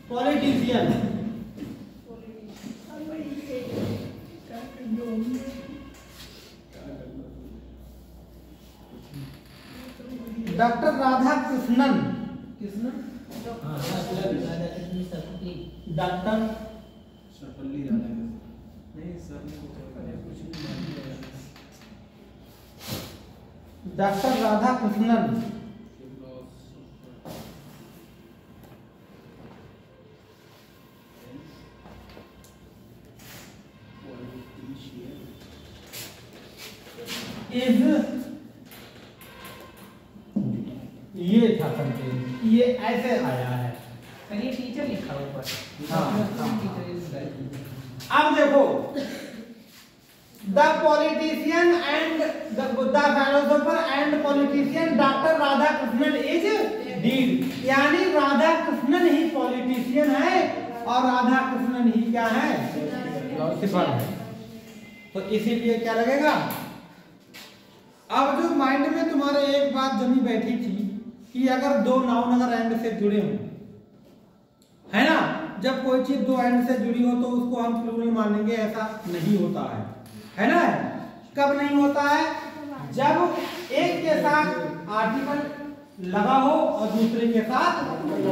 politician doctor Radha Krishnan, doctor Radhakrishnan is, ये था सेंटेंस, ये ऐसे आया है। ये टीचर लिखा हुआ ऊपर। अब देखो, the politician and the philosopher and politician doctor Radhakrishnan is dead, यानी राधा कृष्णन ही पॉलिटिशियन है और राधा कृष्णन ही क्या है, फिलोसोफर है। तो इसीलिए क्या लगेगा, अब जो माइंड में तुम्हारे एक बात जमी बैठी थी कि अगर दो नाउन अगर एंड से जुड़े हों, है ना, जब कोई चीज दो एंड से जुड़ी हो तो उसको हम प्लूरल मानेंगे, ऐसा नहीं होता है ना। कब नहीं होता है, जब एक के साथ आर्टिकल लगा हो और दूसरे के साथ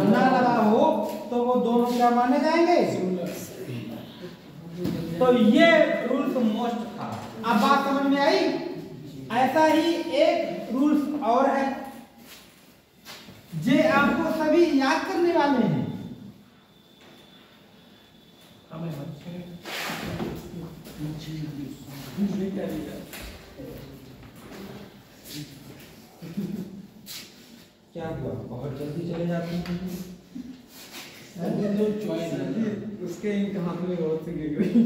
ना लगा हो तो वो दोनों क्या माने जाएंगे। तो ये रूल्स मोस्ट था। अब बात समझ में आई। ऐसा ही एक रूल्स और है जे आपको सभी याद करने वाले हैं। क्या हुआ, बहुत जल्दी चले जाते हैं। उसके हाथ में बहुत सी गिर गई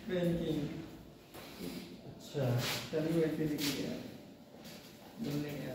पेन की। अच्छा, चलिए वैसे लिख लिया, बोलने क्या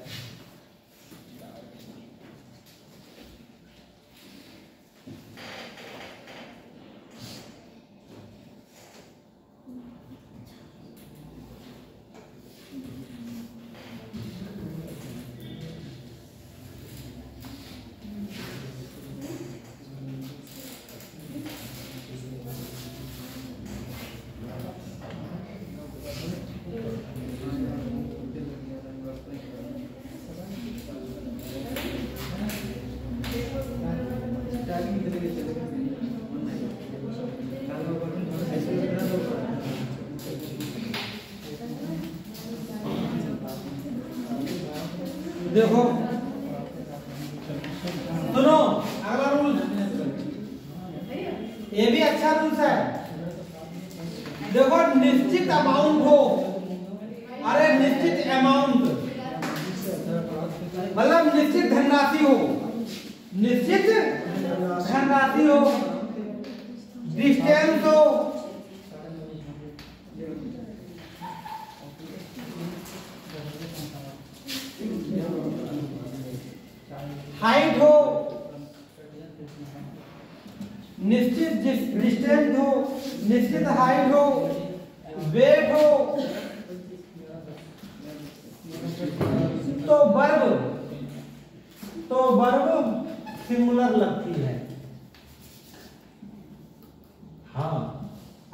देखो सुनो, अगला रूल, ये भी अच्छा रूल्स है। देखो, निश्चित अमाउंट हो, अरे निश्चित अमाउंट मतलब निश्चित धनराशि हो, निश्चित धनराशि हो, डिस्टेंस हो, हाइट हो, निश्चित डिस्टेंस हो, निश्चित हाइट हो, वेट हो, तो वर्ब सिंगुलर लगती है। हाँ,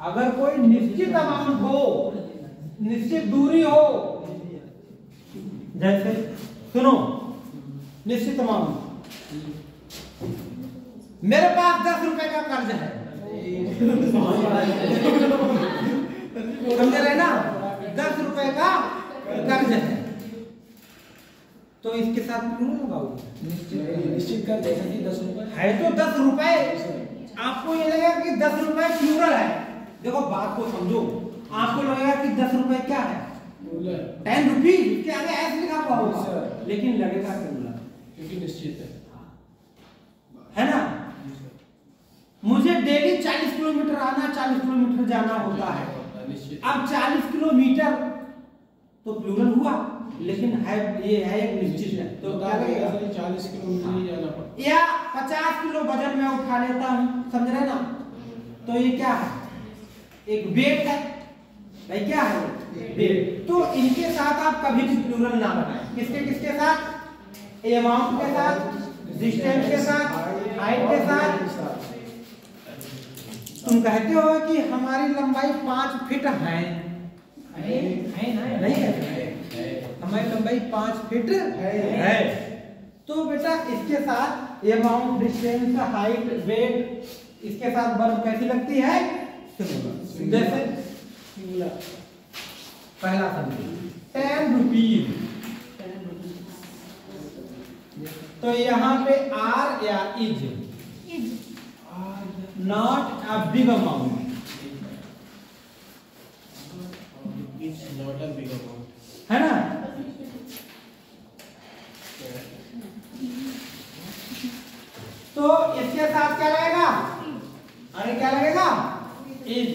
अगर कोई निश्चित अमाउंट हो, निश्चित दूरी हो, जैसे सुनो, निश्चित अमाउंट, मेरे पास 10 रुपए का कर्ज है, समझ रहे ना, 10 रुपए का कर्ज है, तो इसके साथ क्यों लगाओगे? निश्चित कर जैसा कि 10 रुपए है तो 10 रुपए, आपको ये लगेगा कि 10 रुपए प्लूरल है। देखो बात को समझो, आपको लगेगा कि 10 रुपए क्या है, 10 रुपीज, इसके आगे ऐसे लिखा हुआ होगा, लेकिन लगेगा प्लूरल क्योंकि निश्चित है ना। मुझे डेली 40 किलोमीटर आना, 40 किलोमीटर जाना होता है। अब 40 किलोमीटर तो प्लूरल हुआ, लेकिन है ये है एक निश्चित है, तो क्या लगेगा, 40 किलोमीटर ही जाना पड़ता या 50 किलो वजन में उठा लेता हूं, समझ रहे ना, तो ये क्या है, एक वेट है भाई, क्या है वेट। तो इनके साथ आप कभी भी प्लूरल ना बनाएं। किसके किसके साथ, अमाउंट के साथ, डिस्टेंस के साथ, हाइट के साथ। तुम कहते हो कि हमारी लंबाई 5 फीट है, नहीं है, हमारी लंबाई 5 फीट है, तो बेटा इसके साथ अमाउंट, डिस्टेंस, हाइट, वेट, इसके साथ वर्ब कैसी लगती है, सिंगुलर। जैसे पहला समझिए, 10 रुपीज, तो यहाँ पे आर या is, not a big amount, है ना। तो इसके साथ क्या लगेगा? अरे क्या लगेगा? इज।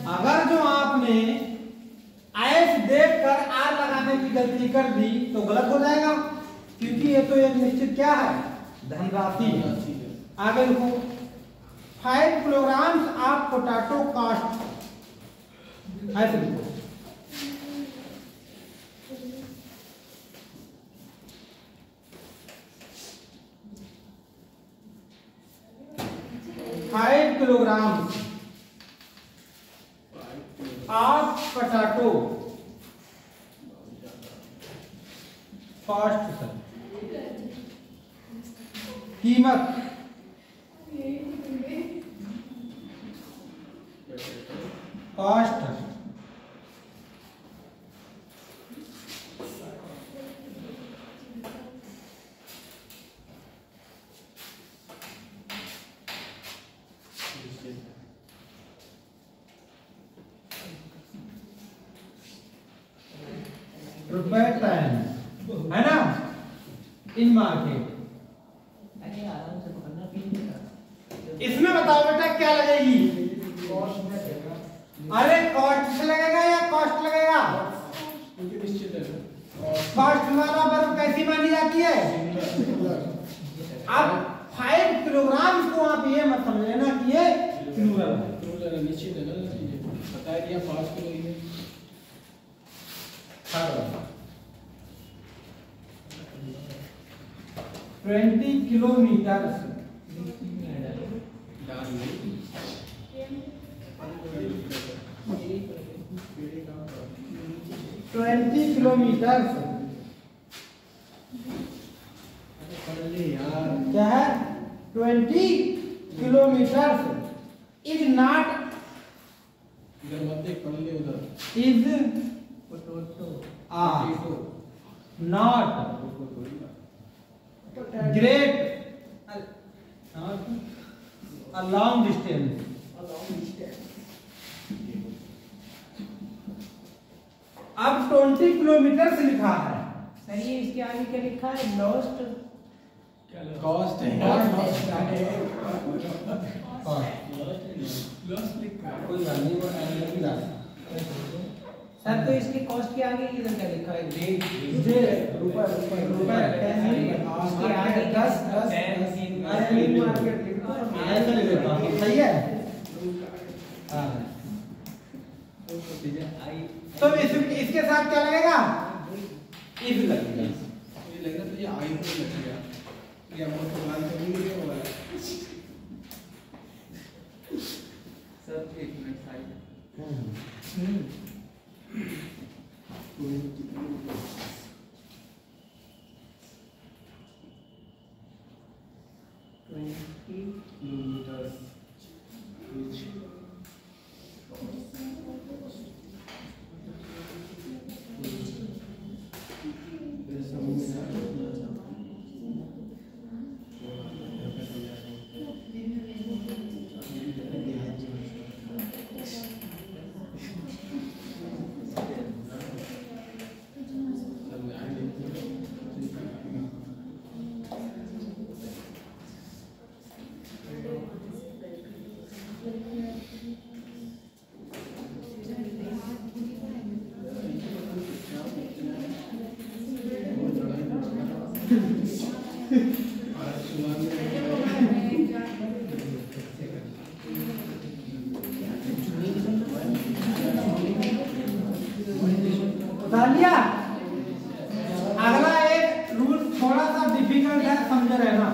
अगर जो आपने एस देखकर आर लगाने की गलती कर दी तो गलत हो जाएगा, क्योंकि ये तो एक निश्चित क्या है? धनराशि है। आगे लिखो 5 किलोग्राम ऑफ पोटैटो कॉस्ट, ऐसे लिखो 5 kilogram of potato cost, sir कीमत कॉस्ट रुपए 10 है ना इन मार्केट। इसमें बताओ बेटा क्या लगेगी? अरे कॉस्ट से लगेगा या कॉस्ट लगेगा? कॉस्ट वाला वर्ब कैसी मानी जाती है? अब 5 किलोग्राम को आप ये मत समझ लेना कि ये प्लूरल है, निश्चित है ना, बता दिया 5 किलो ही है। 20 किलोमीटर 20 किलोमीटर क्या है? 20 kilometre is not is not great a long distance। अब 20 किलोमीटर से लिखा है सर, ये इसके आगे क्या लिखा है? लॉस्ट कॉस्ट है, कोई बात नहीं, वो नहीं ला सर। तो इसके कॉस्ट के आगे इधर क्या लिखा है? जे रुपए इसके आगे 10 मार्केट ऐसे ले लेता हूं, सही है। तो इसके साथ क्या लगेगा? इफ लगेगा। ये लग रहा था ये आई तो लग गया, ये हम तो मान तो नहीं लिया हुआ है सब। 1 मिनट साइड लिया। अगला एक रूल थोड़ा सा डिफिकल्ट है, समझ रहे ना?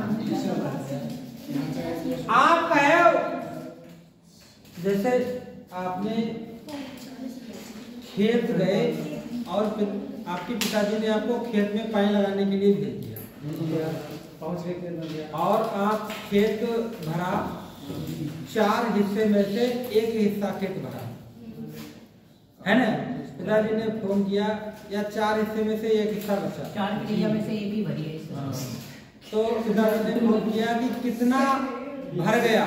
आप कहे जैसे आपने खेत गए और आपके पिताजी ने आपको खेत में पानी लगाने के लिए भेज दिया और आप खेत भरा, 4 हिस्से में से एक हिस्सा खेत भरा, है ना? पिताजी ने फोन किया या 4 हिस्से में से एक हिस्सा बचा, 4 की जगह में से एक ही भरी है इसमें। तो पिताजी ने फोन किया कि कितना भर गया।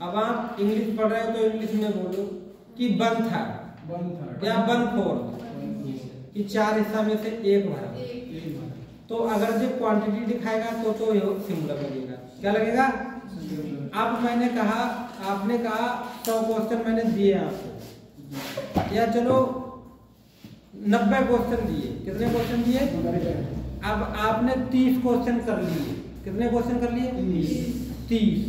अब आप इंग्लिश पढ़ रहे हो तो इंग्लिश में बोलो कि 1/3 या 1/4 कि 4 हिस्सा में से एक भरा। तो अगर जो क्वांटिटी दिखाएगा तो सिंगुलर लगेगा। क्या लगेगा? अब मैंने कहा, आपने कहा 100 क्वेश्चन मैंने दिए आपको, या चलो 90 क्वेश्चन दिए। कितने क्वेश्चन दिए? अब आपने 30 क्वेश्चन कर लिए। कितने क्वेश्चन कर लिए? 30।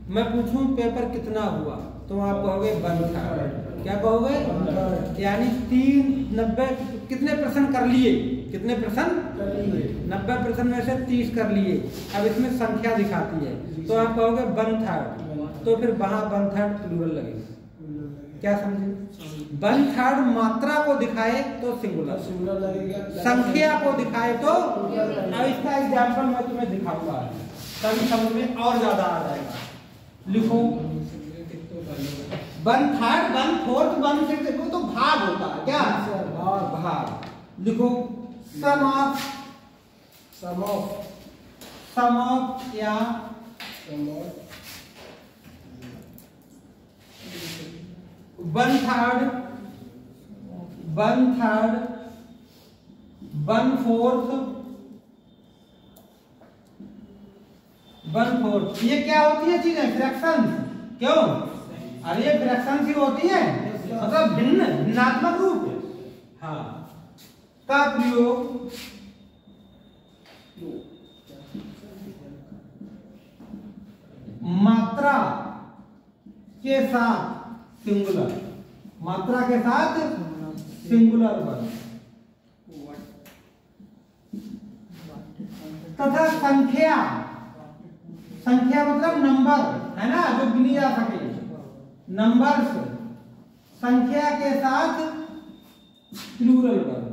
मैं पूछूं पेपर कितना हुआ, तो आप कहोगे 1/3। क्या कहोगे? यानी 90 कितने % कर लिए? कितने %? 90% में से 30 कर लिए। अब इसमें संख्या दिखाती है, तो आप कहोगे 1/3। तो फिर वहां 1/3 प्लूरल लगेगा। क्या समझे? 1/3 मात्रा को दिखाए तो सिंगुलर लगेगा, संख्या को दिखाए तो। अब इसका एग्जाम्पल मैं तुम्हें दिखाऊंगा, तभी समझ में और ज्यादा आ जाएगा। लिखो 1/3, 1/4, 1/6, वो तो भाग होता है। क्या? भाग। लिखो सम ऑफ या 1/3, 1/4, 1/4 ये क्या होती है चीजें? फ्रैक्शन। क्यों? अरे ये फ्रैक्शन ही होती है, मतलब भिन्नात्मक रूप। हाँ, का प्रयोग मात्रा के साथ सिंगुलर, मात्रा के साथ सिंगुलर वर्ब, तथा संख्या, संख्या मतलब नंबर है ना, जो गिनी जा सके, नंबर्स, संख्या के साथ प्लूरल वर्ब।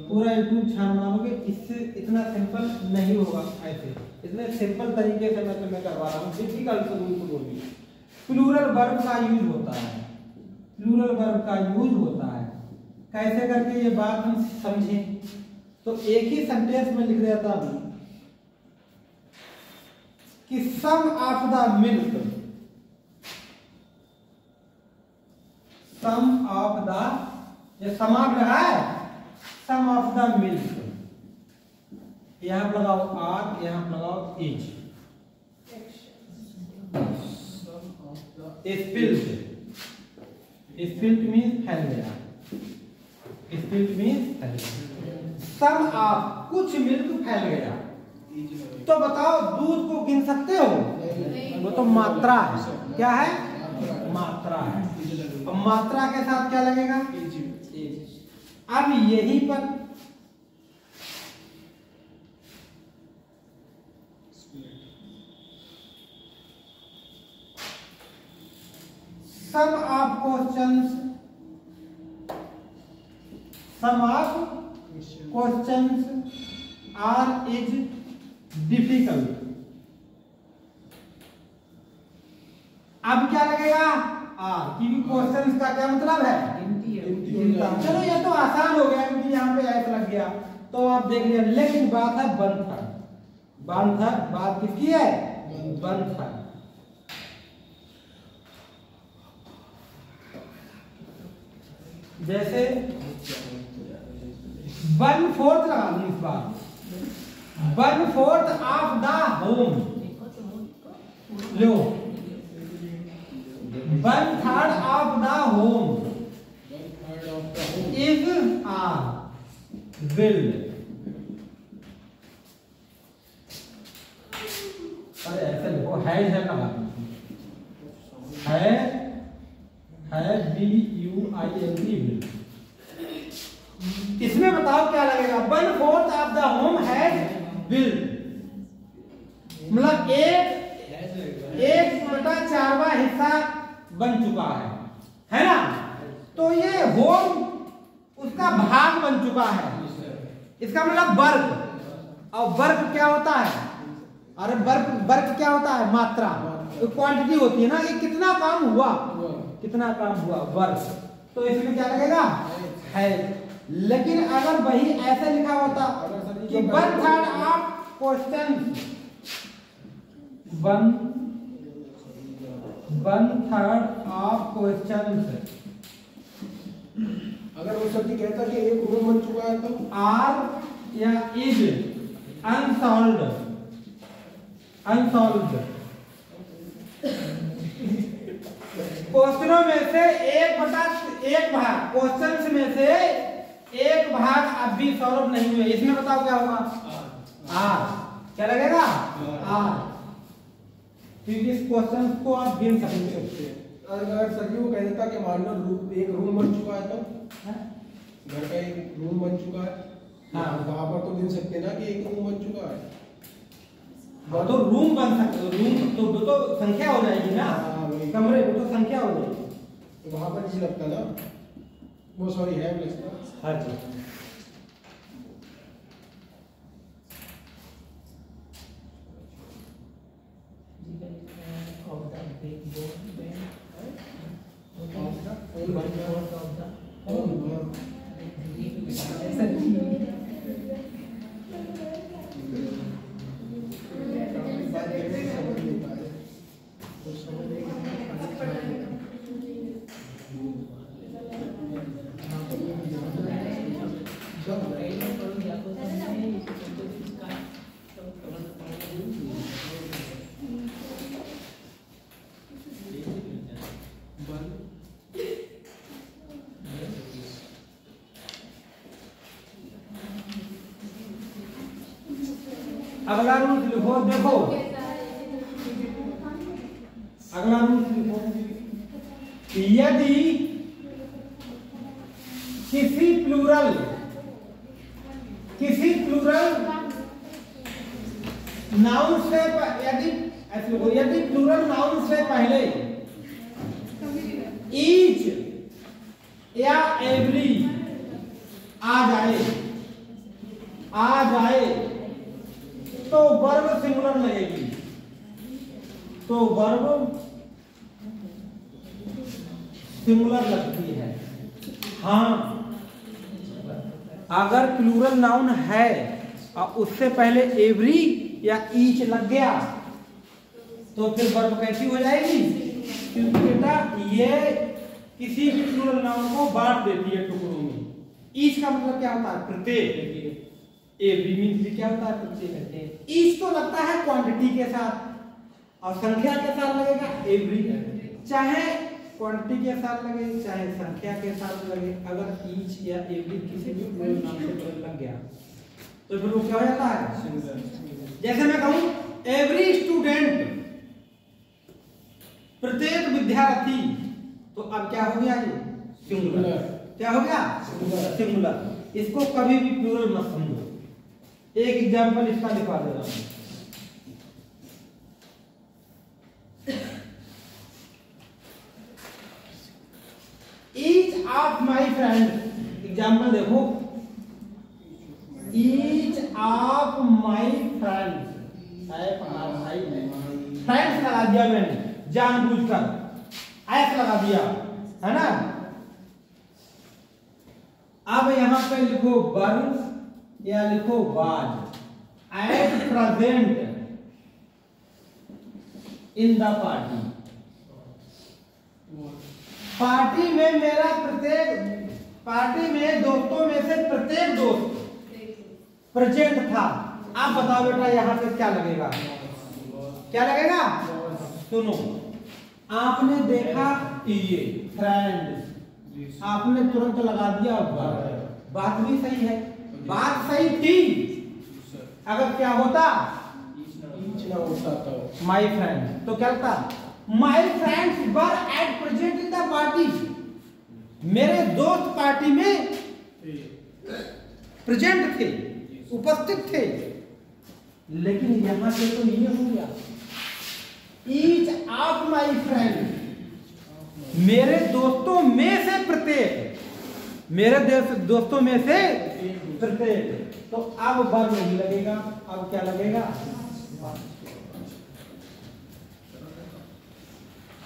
पूरा यूट्यूब छान मारोगे, इससे इतना सिंपल नहीं होगा। ऐसे इतने सिंपल तरीके से मैं तुम्हें करवा रहा हूँ, डिफिकल्ट तो बिल्कुल होगी। प्लूरल वर्ब का यूज होता है, प्लूरल वर्ब का यूज होता है। कैसे करके ये बात हम समझें, तो एक ही सेंटेंस में लिख देता हूं कि some of the milk, some of the, ये समाप्त लगा है, सम ऑफ द मिल्क, यहां लगाओ आर, यहां लगाओ इज, स्पिल्ट, स्पिल्ट मीन्स फैल गया, स्पिल्ट मीन्स फैल गया। सम ऑफ कुछ मिल्क फैल गया, तो बताओ दूध को गिन सकते हो? वो तो मात्रा है। क्या है? मात्रा है। अब मात्रा के साथ क्या लगेगा? अब यहीं पर some of questions, some of questions are is difficult. अब क्या लगेगा? आर, क्योंकि क्वेश्चंस का क्या मतलब है? चलो ये तो आसान हो गया, क्योंकि यहाँ पे ऐसा लग गया तो आप देख लिया। लेकिन बात है 1/3, 1/3 बात किसकी है? 1/3। जैसे 1/4 लगा दी इस बार, 1/4 ऑफ द होम, लो 1/3 of the home is are will. अरे ऐसे लिखो, है लगा, है BUILD विल। इसमें बताओ क्या लगेगा? 1/4 of the home has will, मतलब 1/4वां हिस्सा बन चुका है ना? तो ये होम उसका भाग बन चुका है, इसका मतलब वर्ग। और वर्ग क्या होता है? अरे वर्ग क्या होता है? मात्रा, तो क्वांटिटी होती है ना, ये कितना काम हुआ, कितना काम हुआ, वर्ग। तो इसमें क्या लगेगा? है। लेकिन अगर वही ऐसे लिखा होता कि 1/3 ऑफ क्वेश्चन, 1/3 ऑफ क्वेश्चन, अगर वो सब्जी कहता कि एक रूम बन चुका है तो आर या इज अनसॉल्व्ड, अनसॉल्व्ड। क्वेश्चनों में से 1/1 भाग, क्वेश्चंस में से 1 भाग अब भी सॉल्व नहीं हुए। इसमें बताओ क्या होगा? आर। क्या लगेगा? आर, क्योंकि इस क्वेश्चन को आप गिन सकते हैं। अगर सर वो कह देता कि मान लो एक रूम बन चुका है, तो घर का एक रूम बन चुका है, हाँ वहां पर तो गिन सकते हैं ना कि एक रूम बन चुका है। तो रूम बन सकते, रूम तो संख्या हो जाएगी ना, कमरे वो तो संख्या हो जाएगी, तो वहां पर किसी लगता ना वो सॉरी है लगता। हाँ जी। अगला रूल लिखो, देखो अगला रूल लिखो। यदि किसी प्लूरल नाउन से यदि प्लूरल नाउन से पहले ईच या एवरी आ जाए तो वर्ब सिंगुलर लगेगी, तो वर्ब सिंगुलर लगती है। हाँ, अगर प्लूरल नाउन है और उससे पहले एवरी या ईच लग गया तो फिर वर्ब कैसी हो जाएगी? क्योंकि बेटा ये किसी भी प्लूरल नाउन को बांट देती है टुकड़ों में। ईच का मतलब क्या होता है? प्रत्येक। एवरी मीन्स क्या होता है? प्रत्येक। ईच तो लगता है क्वांटिटी के साथ और संख्या के साथ लगेगा एवरी, चाहे क्वांटिटी के साथ लगे चाहे संख्या के साथ लगे। अगर ईच या एवरी किसी भी प्लूरल नाउन से लग गया तो फिर वो क्या हो जाता है? जैसे मैं कहूं एवरी स्टूडेंट, प्रत्येक विद्यार्थी, तो अब क्या हो गया? ये सिंगुलर। क्या हो गया? सिंगुलर। इसको कभी भी प्लूरल मत समझो। एक एग्जांपल इसका दिखा दे रहा हूं। Each of my friends, example देखो, each of my friends, friends लगा दिया मैंने जानबूझकर, ऐसा लगा दिया है ना। अब यहां पे लिखो वर्ब या लिखो was. At present in the party, party में मेरा प्रत्येक, पार्टी में दोस्तों में से प्रत्येक दोस्त प्रेजेंट था। आप बताओ बेटा यहां पे क्या लगेगा? क्या लगेगा? सुनो, आपने देखा ये फ्रेंड, आपने तुरंत लगा दिया वर्ब। बात भी सही है, बात सही थी। अगर क्या होता? माई फ्रेंड, तो क्या होता? My friends were at present in the party, मेरे दोस्त पार्टी में प्रेजेंट थे, उपस्थित थे। लेकिन यहां से तो ये हो गया ईच ऑफ माई फ्रेंड, मेरे दोस्तों में से प्रत्येक, मेरे दोस्तों में से प्रत्येक। तो अब वर्ब नहीं लगेगा, अब क्या लगेगा?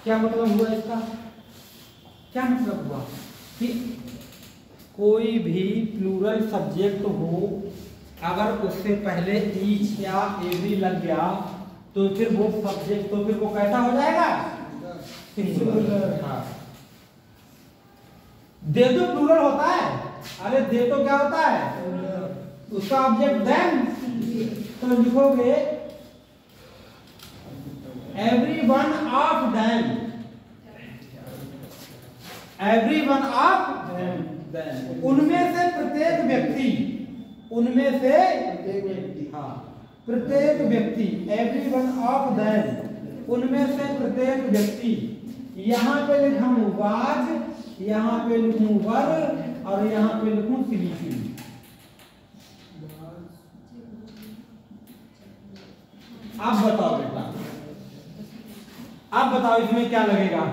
क्या मतलब हुआ इसका? क्या मतलब हुआ कि कोई भी प्लूरल सब्जेक्ट हो, अगर उससे पहले ईच या एवरी लग गया तो फिर वो सब्जेक्ट, तो फिर वो कैसा हो जाएगा? सिंगुलर। हाँ, दे दो प्लूरल होता है। अरे दे तो क्या होता है? उसका ऑब्जेक्ट देम, तो लिखोगे every one of them, every one of them, उनमें से प्रत्येक व्यक्ति, उनमें से हाँ प्रत्येक व्यक्ति, एवरी वन ऑफ देम, उनमें से प्रत्येक व्यक्ति। यहाँ पे लिखा हूँ वाज, यहाँ पे लिखूं वर, और यहाँ पे लिखूं सिलीसी। आप बताओ बेटा, आप बताओ इसमें क्या लगेगा,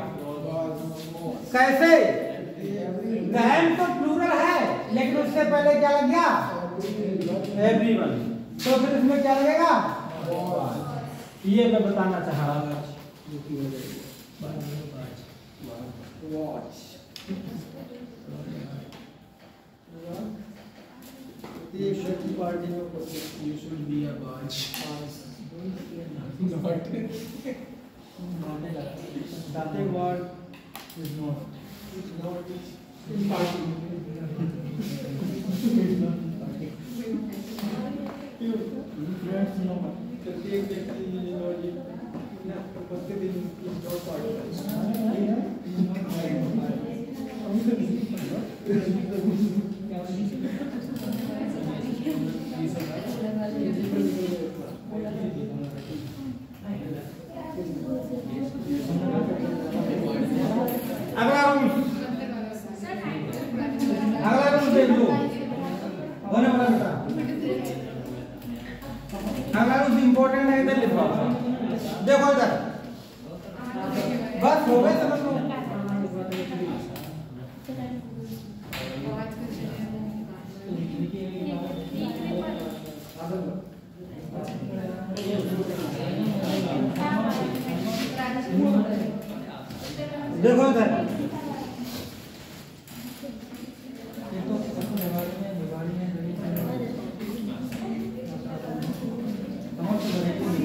कैसे? दहन तो प्लूरल है, लेकिन उससे पहले क्या लग गया? एवरीवन, तो फिर इसमें क्या लगेगा? ये मैं बताना चाह रहा था। पार्टी में you should be a bunch. Nothing word is not. Friends no. प्रत्येक व्यक्ति प्रत्येक दिन is not part. अगला रूल देख लो, होने वाला बेटा। अगला रूल इम्पोर्टेंट है, इधर लिखो, देखो इधर, बस हो गए, समझ लो। देखो इधर,